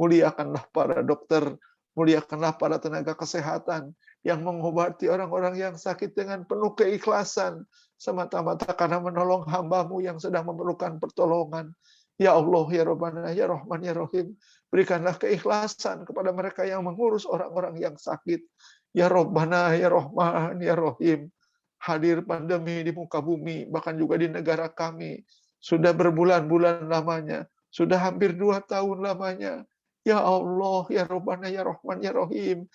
Muliakanlah para dokter, muliakanlah para tenaga kesehatan yang mengobati orang-orang yang sakit dengan penuh keikhlasan, semata-mata karena menolong hamba-Mu yang sedang memerlukan pertolongan. Ya Allah, ya Rabbana, ya Rahman, ya Rahim, berikanlah keikhlasan kepada mereka yang mengurus orang-orang yang sakit. Ya Rabbana, ya Rahman, ya Rahim, hadir pandemi di muka bumi, bahkan juga di negara kami, sudah berbulan-bulan lamanya, sudah hampir 2 tahun lamanya. Ya Allah, ya Rabbana, ya Rahman, ya Rahim,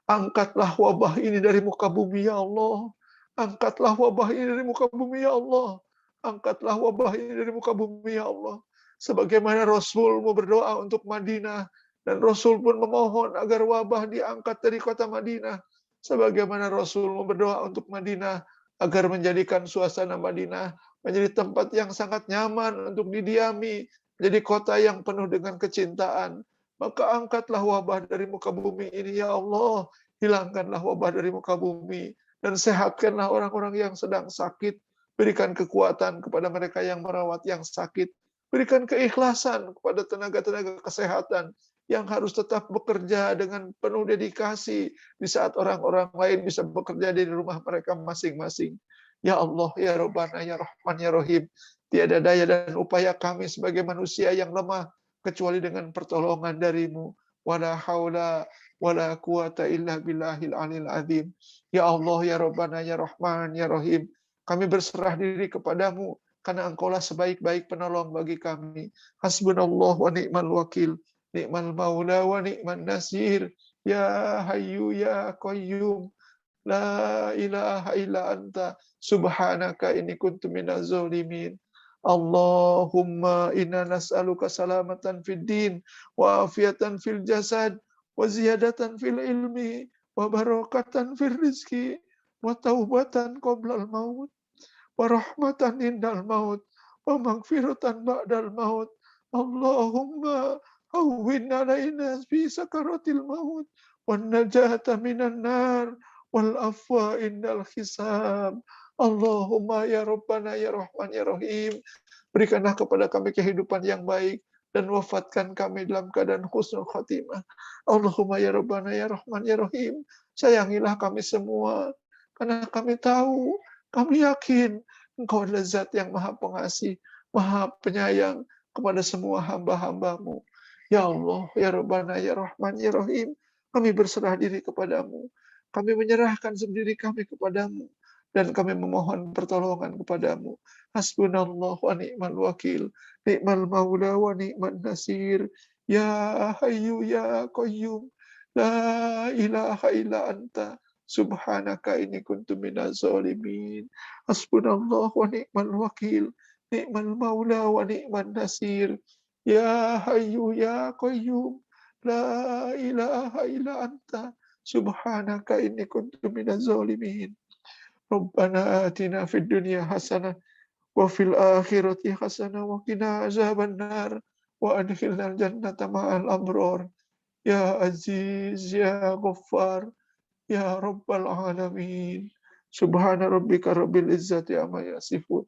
angkatlah wabah ini dari muka bumi, ya Allah. Angkatlah wabah ini dari muka bumi, ya Allah. Angkatlah wabah ini dari muka bumi, ya Allah. Sebagaimana Rasul-Mu berdoa untuk Madinah, dan Rasul pun memohon agar wabah diangkat dari kota Madinah. Sebagaimana Rasul-Mu berdoa untuk Madinah, agar menjadikan suasana Madinah menjadi tempat yang sangat nyaman untuk didiami, menjadi kota yang penuh dengan kecintaan. Maka angkatlah wabah dari muka bumi ini, ya Allah. Hilangkanlah wabah dari muka bumi, dan sehatkanlah orang-orang yang sedang sakit. Berikan kekuatan kepada mereka yang merawat yang sakit. Berikan keikhlasan kepada tenaga-tenaga kesehatan yang harus tetap bekerja dengan penuh dedikasi di saat orang-orang lain bisa bekerja di rumah mereka masing-masing. Ya Allah, ya Rabbana, ya Rahman, ya Rahim, tiada daya dan upaya kami sebagai manusia yang lemah kecuali dengan pertolongan dari-Mu. Wala haula wala quwata illa billahil alil azim. Ya Allah, ya Rabbana, ya Rahman, ya Rahim, kami berserah diri kepadamu karena Engkaulah sebaik-baik penolong bagi kami. Hasbunallah wa ni'mal wakil, ni'mal maula wa ni'man nasir. Ya Hayyu ya Qayyum, la ilaha illa anta, subhanaka inni kuntu minaz zalimin. Allahumma inna nas'aluka salamatan fid din, wa afiatan fil jasad, wa ziyadatan fil ilmi, wa barakatan fil rizki, wa taubatan qoblal maut, wa rahmatan indal maut, wa maghfiratan ba'dal maut. Allahumma hawwin alaina fi sakaratil maut, wan najata minan nar, wal afwa indal hisab. Allahumma ya Rabbana, ya Rahman, ya Rahim, berikanlah kepada kami kehidupan yang baik dan wafatkan kami dalam keadaan husnul khatimah. Allahumma ya Rabbana, ya Rahman, ya Rahim, sayangilah kami semua, karena kami tahu, kami yakin Engkau adalah Zat yang Maha Pengasih, Maha Penyayang kepada semua hamba-hamba-Mu. Ya Allah, ya Rabbana, ya Rahman, ya Rahim, kami berserah diri kepadamu. Kami menyerahkan sendiri kami kepadamu. Dan kami memohon pertolongan kepadamu. Hasbunallah wa ni'mal wakil, ni'mal maula wa ni'man nasir. Ya Hayyu ya Qayyum, la ilaha illa anta, subhanaka inni kuntu minaz zalimin. Hasbunallah wa ni'mal wakil, ni'mal maula wa ni'man nasir. Ya Hayyu ya Qayyum, la ilaha illa anta, subhanaka inni kuntu minaz zalimin. Rabbana atina fid dunya hasanah wa fil akhirati hasanah wa qina azabannar wa adkhilnal jannata ma'al abrar. Ya Aziz, ya Ghaffar, ya Rabbal alamin. Subhana rabbika rabbil izzati amma yasifun.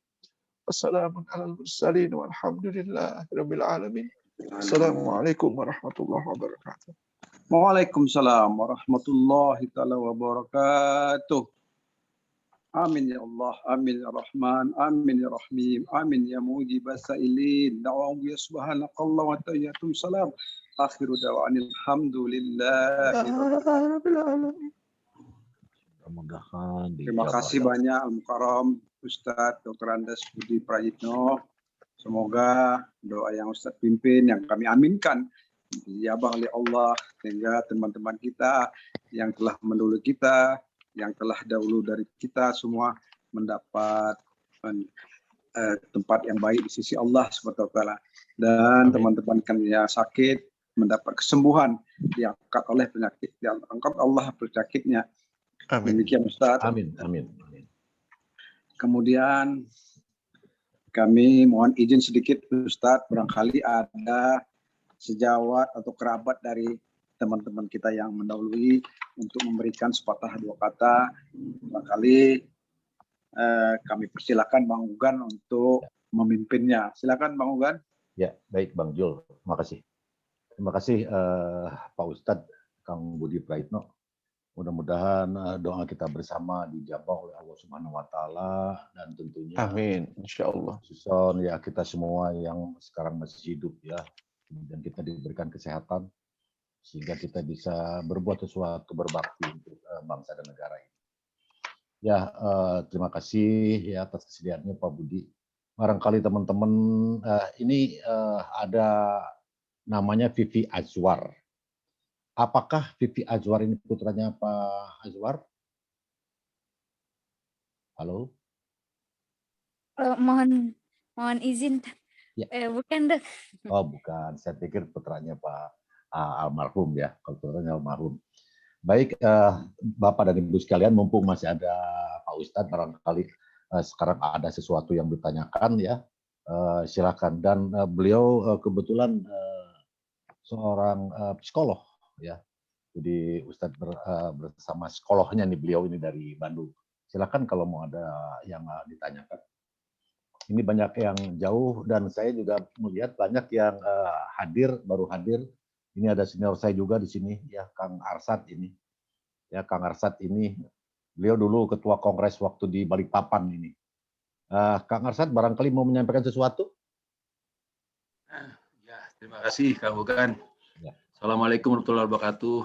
Wassalamun alal mursalin walhamdulillahi rabbil alamin. Assalamualaikum warahmatullahi wabarakatuh. Waalaikumsalam warahmatullahi taala wabarakatuh. Amin ya Allah, amin ya Rahman, amin ya Rahim, amin ya mujibas sailin. Da'wahu ya subhanakallah wa tayyatum salam. Akhiru da'wanil hamdulillahi rabbil alamin. Terima kasih banyak Al-Mukarram Ustadz Dr. Andes Budi Prayitno. Semoga doa yang Ustadz pimpin, yang kami aminkan, dijabah oleh Allah, sehingga teman-teman kita yang telah mendahului kita, yang telah dahulu dari kita semua mendapat tempat yang baik di sisi Allah SWT. Dan teman-teman kami yang sakit mendapat kesembuhan, diangkat oleh penyakit, diangkat Allah penyakitnya. Amin. Demikian Ustaz. Amin. Amin. Kemudian kami mohon izin sedikit Ustaz, barangkali ada sejawat atau kerabat dari teman-teman kita yang mendahului untuk memberikan sepatah dua kata. Barangkali kami persilakan Bang Ugan untuk memimpinnya. Silakan Bang Ugan. Ya, baik Bang Jul. Terima kasih. Terima kasih Pak Ustadz Kang Budi Praitno. Mudah-mudahan doa kita bersama dijabah oleh Allah Subhanahu wa taala dan tentunya Amin, insyaallah. susun ya kita semua yang sekarang masih hidup ya. Dan kita diberikan kesehatan sehingga kita bisa berbuat sesuatu berbakti untuk bangsa dan negara ini. Ya, terima kasih ya atas kesediaannya Pak Budi. Barangkali teman-teman ini ada namanya Vivi Azwar. Apakah Vivi Azwar ini putranya Pak Azwar? Halo? Mohon izin, Ya. bukan dok. Oh bukan, saya pikir putranya Pak almarhum ya, kalau putranya almarhum. Baik, Bapak dan Ibu sekalian, mumpung masih ada Pak Ustadz, barangkali sekarang ada sesuatu yang ditanyakan ya, silakan. Dan beliau kebetulan seorang psikolog ya, jadi Ustadz bersama psikolognya nih beliau ini dari Bandung. Silakan kalau mau ada yang ditanyakan. Ini banyak yang jauh dan saya juga melihat banyak yang baru hadir. Ini ada senior saya juga di sini ya, Kang Arsad ini. Ya, Kang Arsad ini beliau dulu ketua kongres waktu di Balikpapan ini. Kang Arsad barangkali mau menyampaikan sesuatu? Ya, terima kasih Kang Ugan. Ya. Assalamualaikum warahmatullahi wabarakatuh.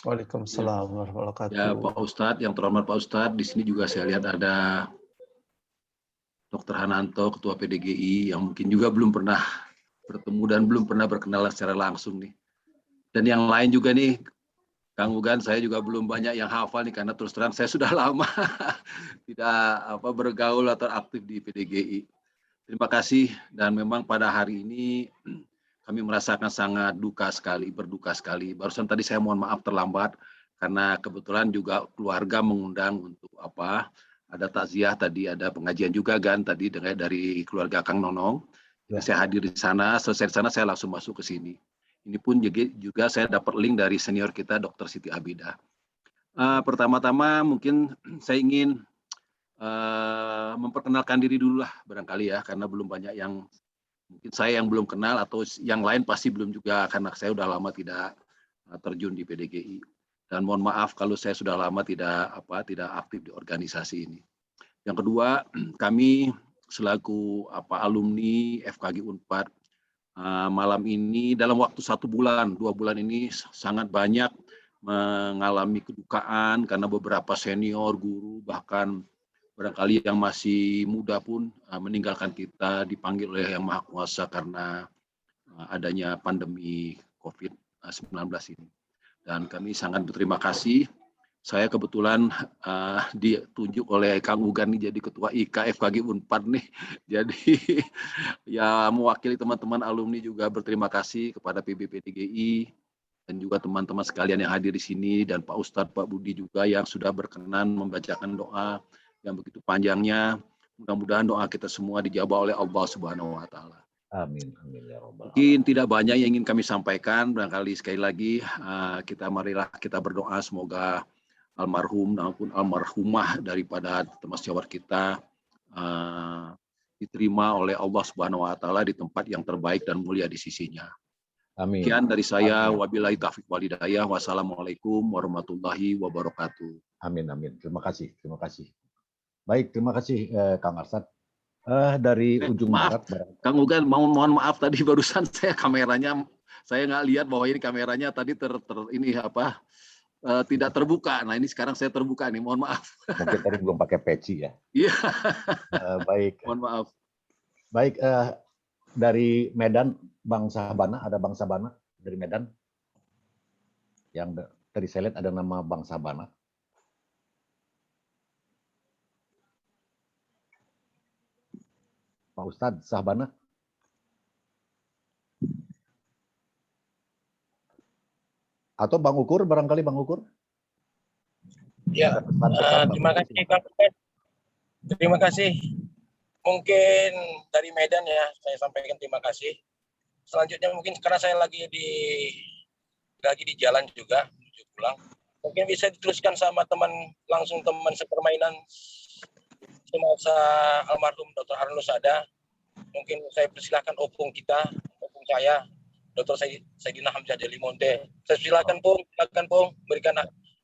Waalaikumsalam warahmatullahi wabarakatuh. Ya, Pak Ustadz, yang terhormat Pak Ustadz, di sini juga saya lihat ada Dr. Hananto, Ketua PDGI, yang mungkin juga belum pernah bertemu dan belum pernah berkenalan secara langsung nih. Dan yang lain juga nih, Kang Ugan, saya juga belum banyak yang hafal nih, karena terus terang saya sudah lama tidak bergaul atau aktif di PDGI. Terima kasih, dan memang pada hari ini kami merasakan sangat berduka sekali. Barusan tadi saya mohon maaf terlambat, karena kebetulan juga keluarga mengundang untuk ada takziah tadi, ada pengajian juga kan tadi dari keluarga Kang Nonong. Ya. Saya hadir di sana, selesai di sana saya langsung masuk ke sini. Ini pun juga saya dapat link dari senior kita Dr. Siti Abidah. Pertama-tama mungkin saya ingin memperkenalkan diri dulu lah barangkali ya, karena belum banyak yang mungkin saya yang belum kenal atau yang lain pasti belum juga, karena saya sudah lama tidak terjun di PDGI. Dan mohon maaf kalau saya sudah lama tidak aktif di organisasi ini. Yang kedua, kami selaku alumni FKG Unpad malam ini dalam waktu 1 bulan, 2 bulan ini sangat banyak mengalami kedukaan karena beberapa senior guru bahkan barangkali yang masih muda pun meninggalkan kita, dipanggil oleh Yang Maha Kuasa karena adanya pandemi COVID-19 ini. Dan kami sangat berterima kasih. Saya kebetulan ditunjuk oleh Kang Ugan nih jadi Ketua IK FKG Unpad nih. Jadi ya mewakili teman-teman alumni juga berterima kasih kepada PBPDGI dan juga teman-teman sekalian yang hadir di sini, dan Pak Ustadz, Pak Budi juga yang sudah berkenan membacakan doa yang begitu panjangnya. Mudah-mudahan doa kita semua dijabah oleh Allah Subhanahu wa taala. Amin, amin ya Rabbal Mungkin tidak banyak yang ingin kami sampaikan, barangkali sekali lagi marilah kita berdoa semoga almarhum maupun almarhumah daripada teman sejawat kita diterima oleh Allah Subhanahu wa taala di tempat yang terbaik dan mulia di sisinya. Amin. Sekian dari saya, wabillahi taufiq wal hidayah. Wassalamualaikum warahmatullahi wabarakatuh. Amin, amin. Terima kasih, terima kasih. Baik, terima kasih Kang Arsad. Dari ujung maaf, barat. Kang Ugan, mohon maaf tadi barusan saya kameranya, saya nggak lihat bahwa ini kameranya tadi tidak terbuka. Nah ini sekarang saya terbuka nih, mohon maaf. Mungkin tadi belum pakai peci ya. Iya. Baik. Mohon maaf. Baik, dari Medan, Bang Sabana, ada Bang Sabana dari Medan. Yang tadi saya lihat ada nama Bang Sabana. Pak Ustadz Sabana. Atau Bang Ukur, barangkali Bang Ukur. Ya, terima kasih Kang. Terima kasih. Mungkin dari Medan ya, saya sampaikan terima kasih. Selanjutnya mungkin karena saya lagi di jalan juga menuju pulang. Mungkin bisa diteruskan sama teman sepermainan semasa almarhum Dr. Arnus ada. mungkin saya persilahkan opung saya, Dr. Saidina Hamzah Delimonte. Saya silakan Pung, berikan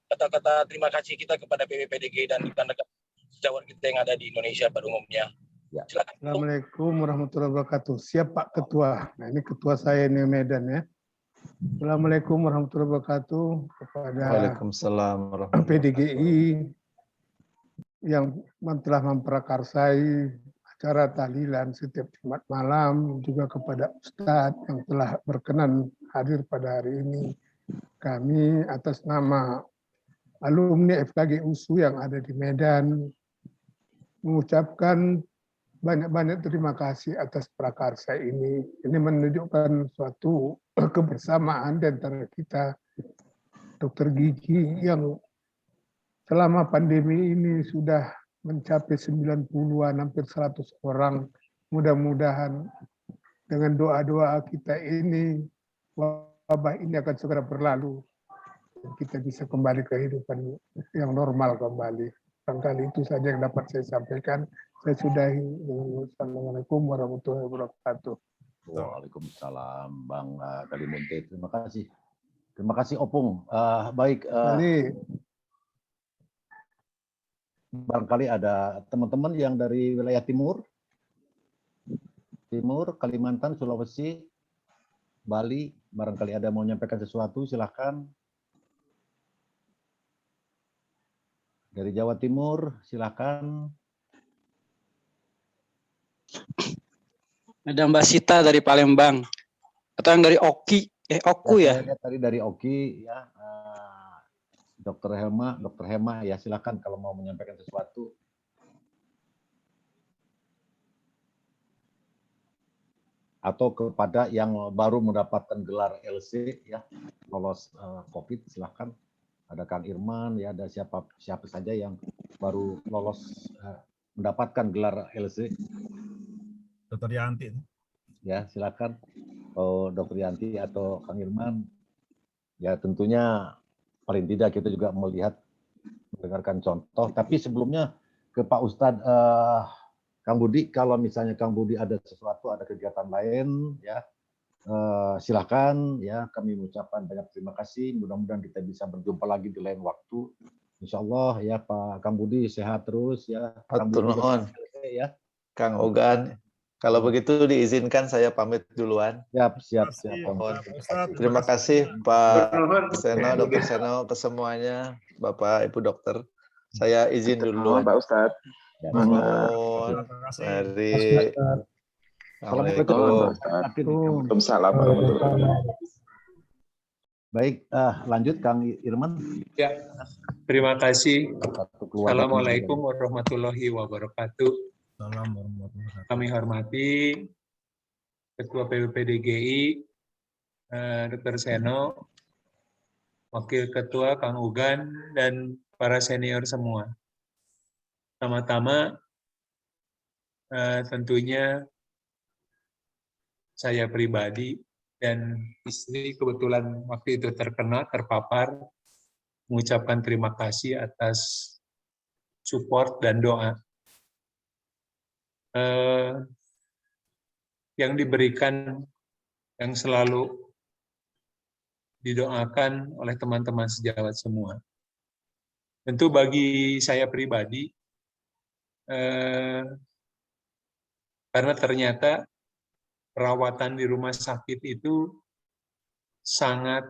kata-kata terima kasih kita kepada PWPDG dan rekan-rekan sejawat kita yang ada di Indonesia pada umumnya. Silakan. Assalamualaikum warahmatullahi wabarakatuh. Siap Pak Ketua. Nah ini ketua saya ini Medan ya. Assalamualaikum warahmatullahi wabarakatuh kepada Waalaikumsalam warahmatullahi PDGI yang telah memprakarsai acara tahlilan setiap Jumat malam, juga kepada Ustadz yang telah berkenan hadir pada hari ini. Kami atas nama alumni FKG USU yang ada di Medan mengucapkan banyak-banyak terima kasih atas prakarsa ini. Ini menunjukkan suatu kebersamaan di antara kita, dokter gigi yang selama pandemi ini sudah mencapai 90-an, hampir 100 orang. Mudah-mudahan dengan doa-doa kita ini, wabah ini akan segera berlalu. Kita bisa kembali ke kehidupan yang normal kembali. Barangkali itu saja yang dapat saya sampaikan. Saya sudahi. Assalamualaikum warahmatullahi wabarakatuh. Waalaikumsalam, Bang Delimonte. Terima kasih. Terima kasih, Opung. Baik. Barangkali ada teman-teman yang dari wilayah timur, Kalimantan, Sulawesi, Bali. Barangkali ada mau menyampaikan sesuatu, silahkan. Dari Jawa Timur, silakan. Ada Mbak Sita dari Palembang. Atau yang dari Oki, Oku ya? Tadi dari Oki, ya. Dr. Hema, ya silakan kalau mau menyampaikan sesuatu. Atau kepada yang baru mendapatkan gelar LC, ya, lolos COVID, silakan. Ada Kang Irman, ya, ada siapa saja yang baru lolos mendapatkan gelar LC. Dr. Yanti. Ya, silakan. Oh, Dr. Yanti atau Kang Irman. Ya, tentunya paling tidak kita juga melihat, mendengarkan contoh. Tapi sebelumnya ke Pak Ustadz, Kang Budi, kalau misalnya Kang Budi ada sesuatu, ada kegiatan lain, ya. Silakan, ya, kami mengucapkan banyak terima kasih. Mudah-mudahan kita bisa berjumpa lagi di lain waktu. Insya Allah, ya, Pak Kang Budi sehat terus, ya. Kang Budi, ya. Kang Ogan, kalau begitu diizinkan saya pamit duluan. Siap. Terima kasih Pak Seno, Dr. Seno, kesemuanya, Bapak Ibu dokter. Saya izin duluan. Pak Ustadz. Mari. Assalamualaikum. Waalaikumsalam warahmatullahi wabarakatuh. Baik, lanjut Kang Irman. Ya, terima kasih. Assalamualaikum warahmatullahi wabarakatuh. Kami hormati Ketua PWPDGI, Dr. Seno, Wakil Ketua Kang Ugan, dan para senior semua. Pertama-tama, tentunya saya pribadi dan istri kebetulan waktu itu terpapar, mengucapkan terima kasih atas support dan doa yang diberikan, yang selalu didoakan oleh teman-teman sejawat semua. Tentu bagi saya pribadi, karena ternyata perawatan di rumah sakit itu sangat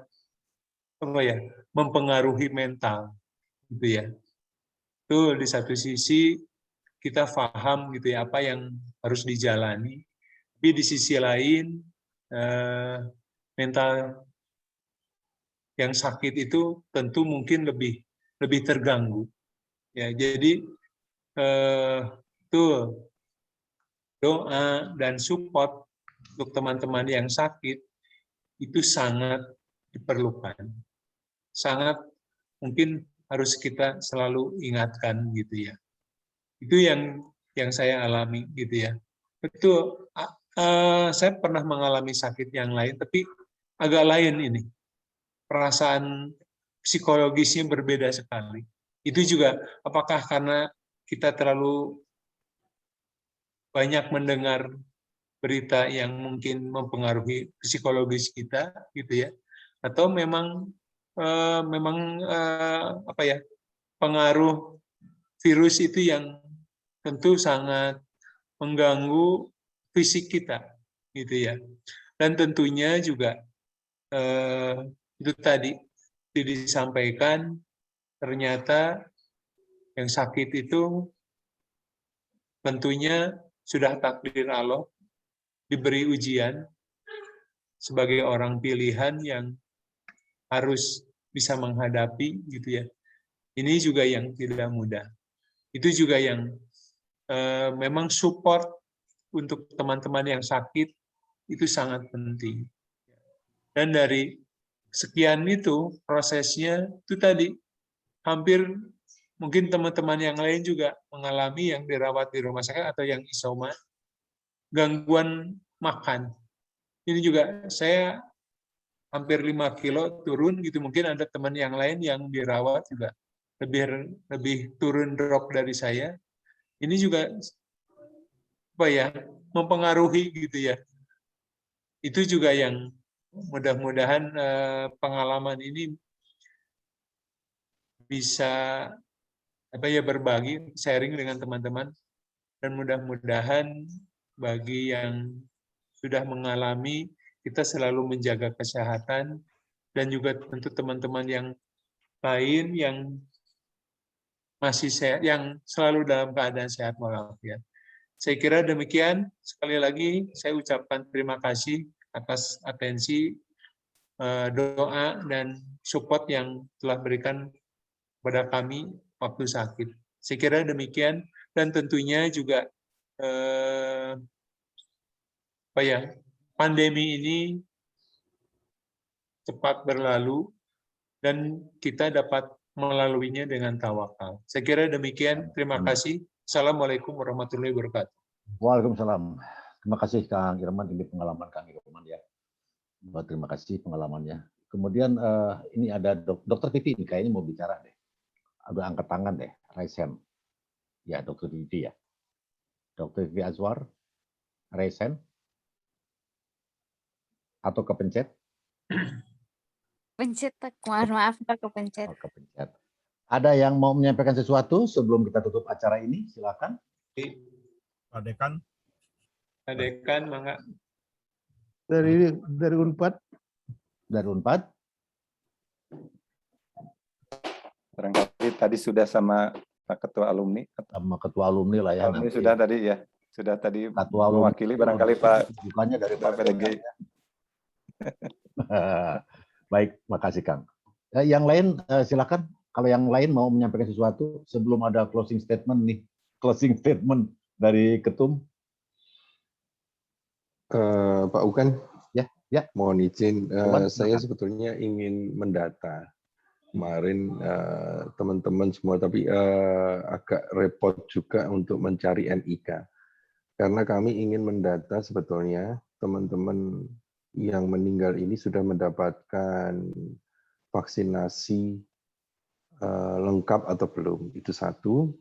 mempengaruhi mental, gitu ya. Itu di satu sisi kita paham gitu ya apa yang harus dijalani, tapi di sisi lain mental yang sakit itu tentu mungkin lebih terganggu. Ya, jadi doa dan support untuk teman-teman yang sakit itu sangat diperlukan. Sangat mungkin harus kita selalu ingatkan gitu ya. Itu yang saya alami gitu ya. Betul, saya pernah mengalami sakit yang lain, tapi agak lain ini. Perasaan psikologisnya berbeda sekali. Itu juga apakah karena kita terlalu banyak mendengar berita yang mungkin mempengaruhi psikologis kita, gitu ya, atau memang apa ya, pengaruh virus itu yang tentu sangat mengganggu fisik kita, gitu ya. Dan tentunya juga itu tadi disampaikan, ternyata yang sakit itu tentunya sudah takdir Allah, diberi ujian sebagai orang pilihan yang harus bisa menghadapi, gitu ya. Ini juga yang tidak mudah. Itu juga yang memang support untuk teman-teman yang sakit itu sangat penting. Dan dari sekian itu prosesnya itu tadi hampir mungkin teman-teman yang lain juga mengalami yang dirawat di rumah sakit atau yang isoman, gangguan makan. Ini juga saya hampir 5 kilo turun gitu, mungkin ada teman yang lain yang dirawat juga lebih turun drop dari saya. Ini juga apa ya, mempengaruhi gitu ya. Itu juga yang mudah-mudahan pengalaman ini bisa apa ya, berbagi, sharing dengan teman-teman, dan mudah-mudahan bagi yang sudah mengalami, kita selalu menjaga kesehatan, dan juga tentu teman-teman yang lain yang masih sehat, yang selalu dalam keadaan sehat walafiat. Saya kira demikian. Sekali lagi saya ucapkan terima kasih atas atensi, doa, dan support yang telah berikan kepada kami waktu sakit. Saya kira demikian, dan tentunya juga pandemi ini cepat berlalu dan kita dapat melaluinya dengan tawakal. Saya kira demikian. Terima kasih. Assalamualaikum warahmatullahi wabarakatuh. Waalaikumsalam. Terima kasih Kang Irman, ini pengalaman Kang Irman ya. Terima kasih pengalamannya. Kemudian ini ada Dokter Vivi, ini kayaknya mau bicara deh. Ada angkat tangan deh, raise hand. Ya, Dokter Vivi ya. Dokter Vivi Azwar, raise hand. Atau kepencet? Pencet, maaf Pak, kepencet. Oh, kepencet. Ada yang mau menyampaikan sesuatu sebelum kita tutup acara ini? Silakan. Pak Dekan. Pak Dekan, mangga. Dari Unpad. Dari Unpad. Barangkali tadi sudah sama Pak Ketua Alumni. Sama Ketua Alumni lah ya. Alumni sudah tadi ya. Sudah tadi Ketua mewakili barangkali Pak bukannya dari Pak PDG. Baik, makasih Kang. Yang lain silakan. Kalau yang lain mau menyampaikan sesuatu sebelum ada closing statement nih. Closing statement dari Ketum. Pak Ukan, ya. Mohon izin, saya sebetulnya ingin mendata kemarin teman-teman semua, tapi agak repot juga untuk mencari NIK, karena kami ingin mendata sebetulnya teman-teman yang meninggal ini sudah mendapatkan vaksinasi lengkap atau belum, itu satu.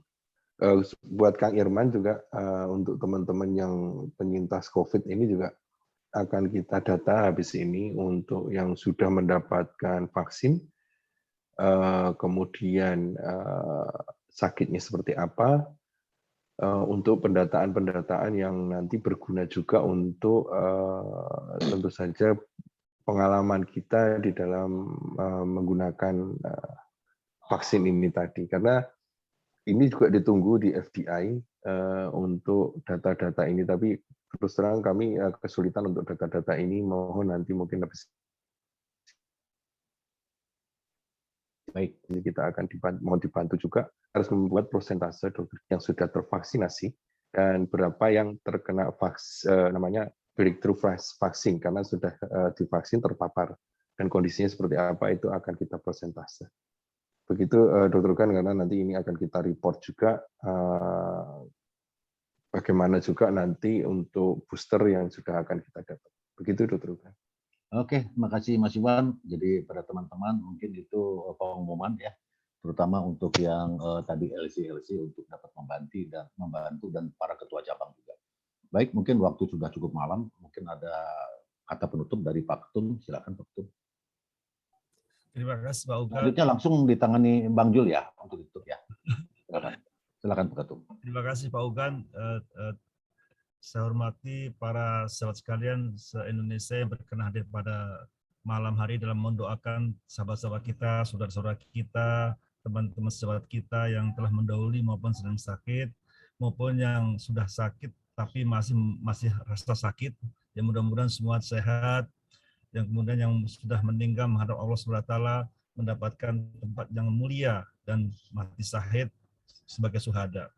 Buat Kang Irman juga, untuk teman-teman yang penyintas COVID ini juga akan kita data habis ini untuk yang sudah mendapatkan vaksin, kemudian sakitnya seperti apa, untuk pendataan-pendataan yang nanti berguna juga untuk tentu saja pengalaman kita di dalam menggunakan vaksin ini tadi, karena ini juga ditunggu di FDI untuk data-data ini, tapi terus terang kami kesulitan untuk data-data ini, mohon nanti mungkin lebih baik, ini kita akan mohon dibantu juga, harus membuat persentase dokter yang sudah tervaksinasi dan berapa yang terkena namanya breakthrough vaksin, karena sudah divaksin terpapar, dan kondisinya seperti apa itu akan kita persentase. Begitu Dr. Kan, karena nanti ini akan kita report juga bagaimana juga nanti untuk booster yang sudah akan kita dapat. Begitu Dr. Kan. Oke, makasih Mas Iwan. Jadi pada teman-teman mungkin itu pengumuman ya, terutama untuk yang tadi LC untuk dapat membantu dan para ketua cabang juga. Baik, mungkin waktu sudah cukup malam. Mungkin ada kata penutup dari Pak Ketum. Silakan Pak Ketum. Terima kasih Pak Uga. Selanjutnya langsung ditangani Bang Jul ya untuk ditutup ya. Silakan Pak Ketum. Terima kasih Pak Ugan. Saya hormati para sahabat sekalian se-Indonesia yang berkenan hadir pada malam hari dalam mendoakan sahabat-sahabat kita, saudara-saudara kita, teman-teman sahabat kita yang telah mendahului maupun sedang sakit, maupun yang sudah sakit tapi masih rasa sakit. Ya mudah-mudahan semua sehat. Yang kemudian yang sudah meninggal menghadap Allah SWT mendapatkan tempat yang mulia dan mati syahid sebagai syuhada.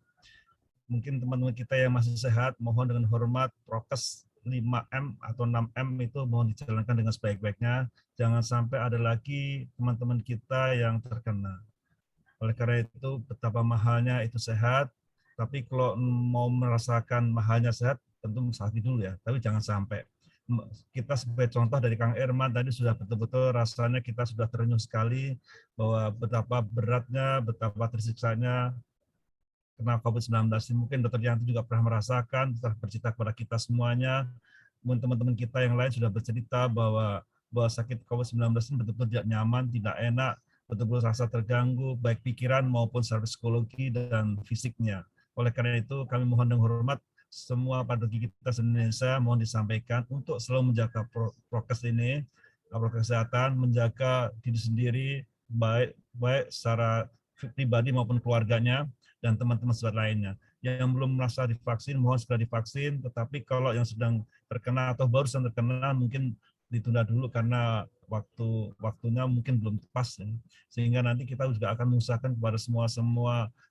Mungkin teman-teman kita yang masih sehat, mohon dengan hormat prokes 5M atau 6M itu mohon dijalankan dengan sebaik-baiknya. Jangan sampai ada lagi teman-teman kita yang terkena. Oleh karena itu, betapa mahalnya itu sehat, tapi kalau mau merasakan mahalnya sehat, tentu sakit dulu ya, tapi jangan sampai. Kita sebagai contoh dari Kang Erman tadi sudah betul-betul rasanya kita sudah terenyuh sekali bahwa betapa beratnya, betapa tersiksanya kena COVID-19. Mungkin Dr. Yanti juga pernah merasakan, telah bercerita kepada kita semuanya. Teman-teman kita yang lain sudah bercerita bahwa sakit COVID-19 ini betul-betul tidak nyaman, tidak enak, betul-betul rasa terganggu, baik pikiran maupun secara psikologi dan fisiknya. Oleh karena itu, kami mohon dengan hormat, semua patriarki kita se-Indonesia mohon disampaikan untuk selalu menjaga prokes ini, prokes kesehatan, menjaga diri sendiri, baik secara pribadi maupun keluarganya, dan teman-teman sahabat lainnya. Yang belum merasa divaksin, mohon segera divaksin, tetapi kalau yang sedang terkena atau baru sedang terkena, mungkin ditunda dulu karena waktunya mungkin belum pas. Ya. Sehingga nanti kita juga akan mengusahakan kepada semua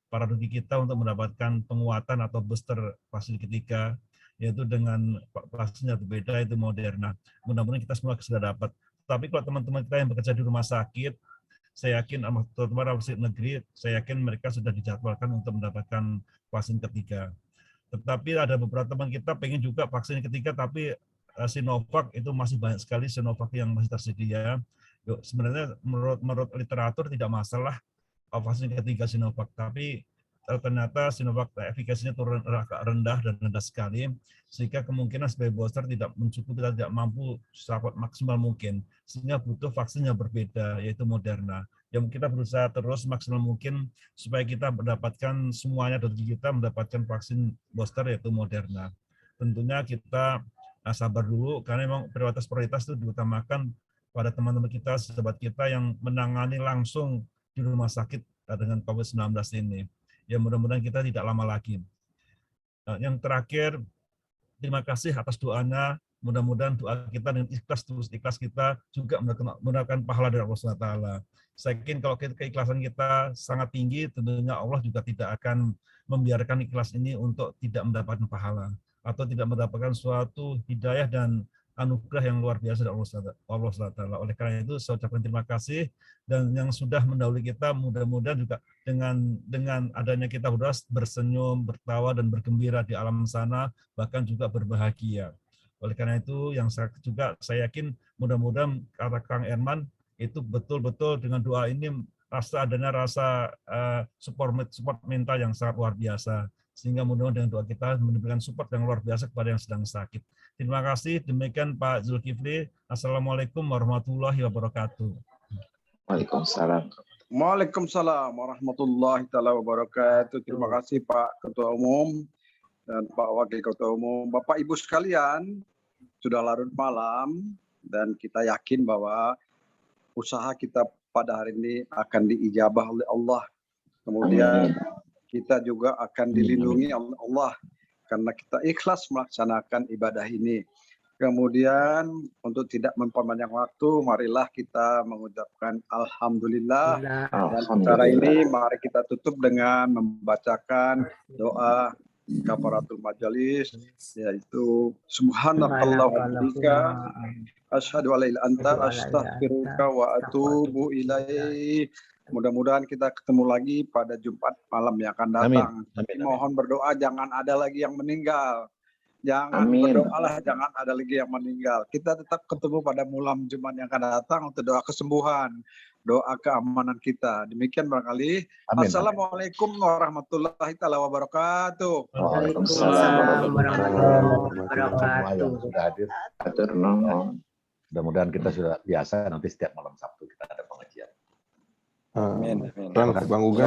para rugi kita untuk mendapatkan penguatan atau booster vaksin ketiga, yaitu dengan vaksin yang berbeda, itu Moderna. Mudah-mudahan kita semua sudah dapat. Tapi kalau teman-teman kita yang bekerja di rumah sakit, saya yakin teman-teman vaksin negeri, saya yakin mereka sudah dijadwalkan untuk mendapatkan vaksin ketiga. Tetapi ada beberapa teman kita pengen juga vaksin ketiga, tapi Sinovac itu masih banyak sekali Sinovac yang masih tersedia. Sebenarnya menurut literatur tidak masalah vaksin ketiga Sinovac, tapi ternyata Sinovac efikasinya turun agak rendah dan rendah sekali, sehingga kemungkinan sebagai booster tidak mencukupi, tidak mampu sangat maksimal mungkin, sehingga butuh vaksin yang berbeda, yaitu Moderna. Yang kita berusaha terus maksimal mungkin supaya kita mendapatkan semuanya dari kita mendapatkan vaksin booster, yaitu Moderna. Tentunya kita sabar dulu, karena memang prioritas itu diutamakan pada teman-teman kita, sahabat kita yang menangani langsung di rumah sakit dengan COVID-19 ini. Ya mudah-mudahan kita tidak lama lagi. Yang terakhir, terima kasih atas doanya. Mudah-mudahan doa kita dengan ikhlas kita juga mendapatkan pahala dari Allah SWT. Saya yakin kalau keikhlasan kita sangat tinggi, tentunya Allah juga tidak akan membiarkan ikhlas ini untuk tidak mendapatkan pahala atau tidak mendapatkan suatu hidayah dan anugerah yang luar biasa dari Allah SWT. Oleh karena itu, saya ucapkan terima kasih, dan yang sudah mendahului kita, mudah-mudahan juga dengan adanya kita bersenyum, bertawa, dan bergembira di alam sana, bahkan juga berbahagia. Oleh karena itu, yang saya yakin, mudah-mudahan kata Kang Erman, itu betul-betul dengan doa ini, adanya rasa support mental yang sangat luar biasa. Sehingga mudah-mudahan dengan doa kita memberikan support yang luar biasa kepada yang sedang sakit. Terima kasih. Demikian Pak Zulkifli. Assalamualaikum warahmatullahi wabarakatuh. Waalaikumsalam. Waalaikumsalam warahmatullahi wabarakatuh. Terima kasih Pak Ketua Umum dan Pak Wakil Ketua Umum. Bapak Ibu sekalian, sudah larut malam dan kita yakin bahwa usaha kita pada hari ini akan diijabah oleh Allah. Kemudian kita juga akan dilindungi oleh Allah karena kita ikhlas melaksanakan ibadah ini. Kemudian untuk tidak memperpanjang waktu, marilah kita mengucapkan Alhamdulillah. Dan cara ini mari kita tutup dengan membacakan doa kafaratul majelis, yaitu Subhanakallah wa bihamdika asyhadu an la ilaha illa anta astaghfiruka wa atubu ilaik. Mudah-mudahan kita ketemu lagi pada Jumat malam yang akan datang. Tapi mohon berdoa jangan ada lagi yang meninggal. Jangan Amin. berdoalah, jangan ada lagi yang meninggal. Kita tetap ketemu pada malam Jumat yang akan datang untuk doa kesembuhan, doa keamanan kita. Demikian barangkali. Amin. Assalamualaikum warahmatullahi wabarakatuh. Waalaikumsalam warahmatullahi wabarakatuh. Yang sudah hadir. Mudah-mudahan kita sudah biasa nanti setiap malam Sabtu kita ada pengajian. Amin. Bang Uga.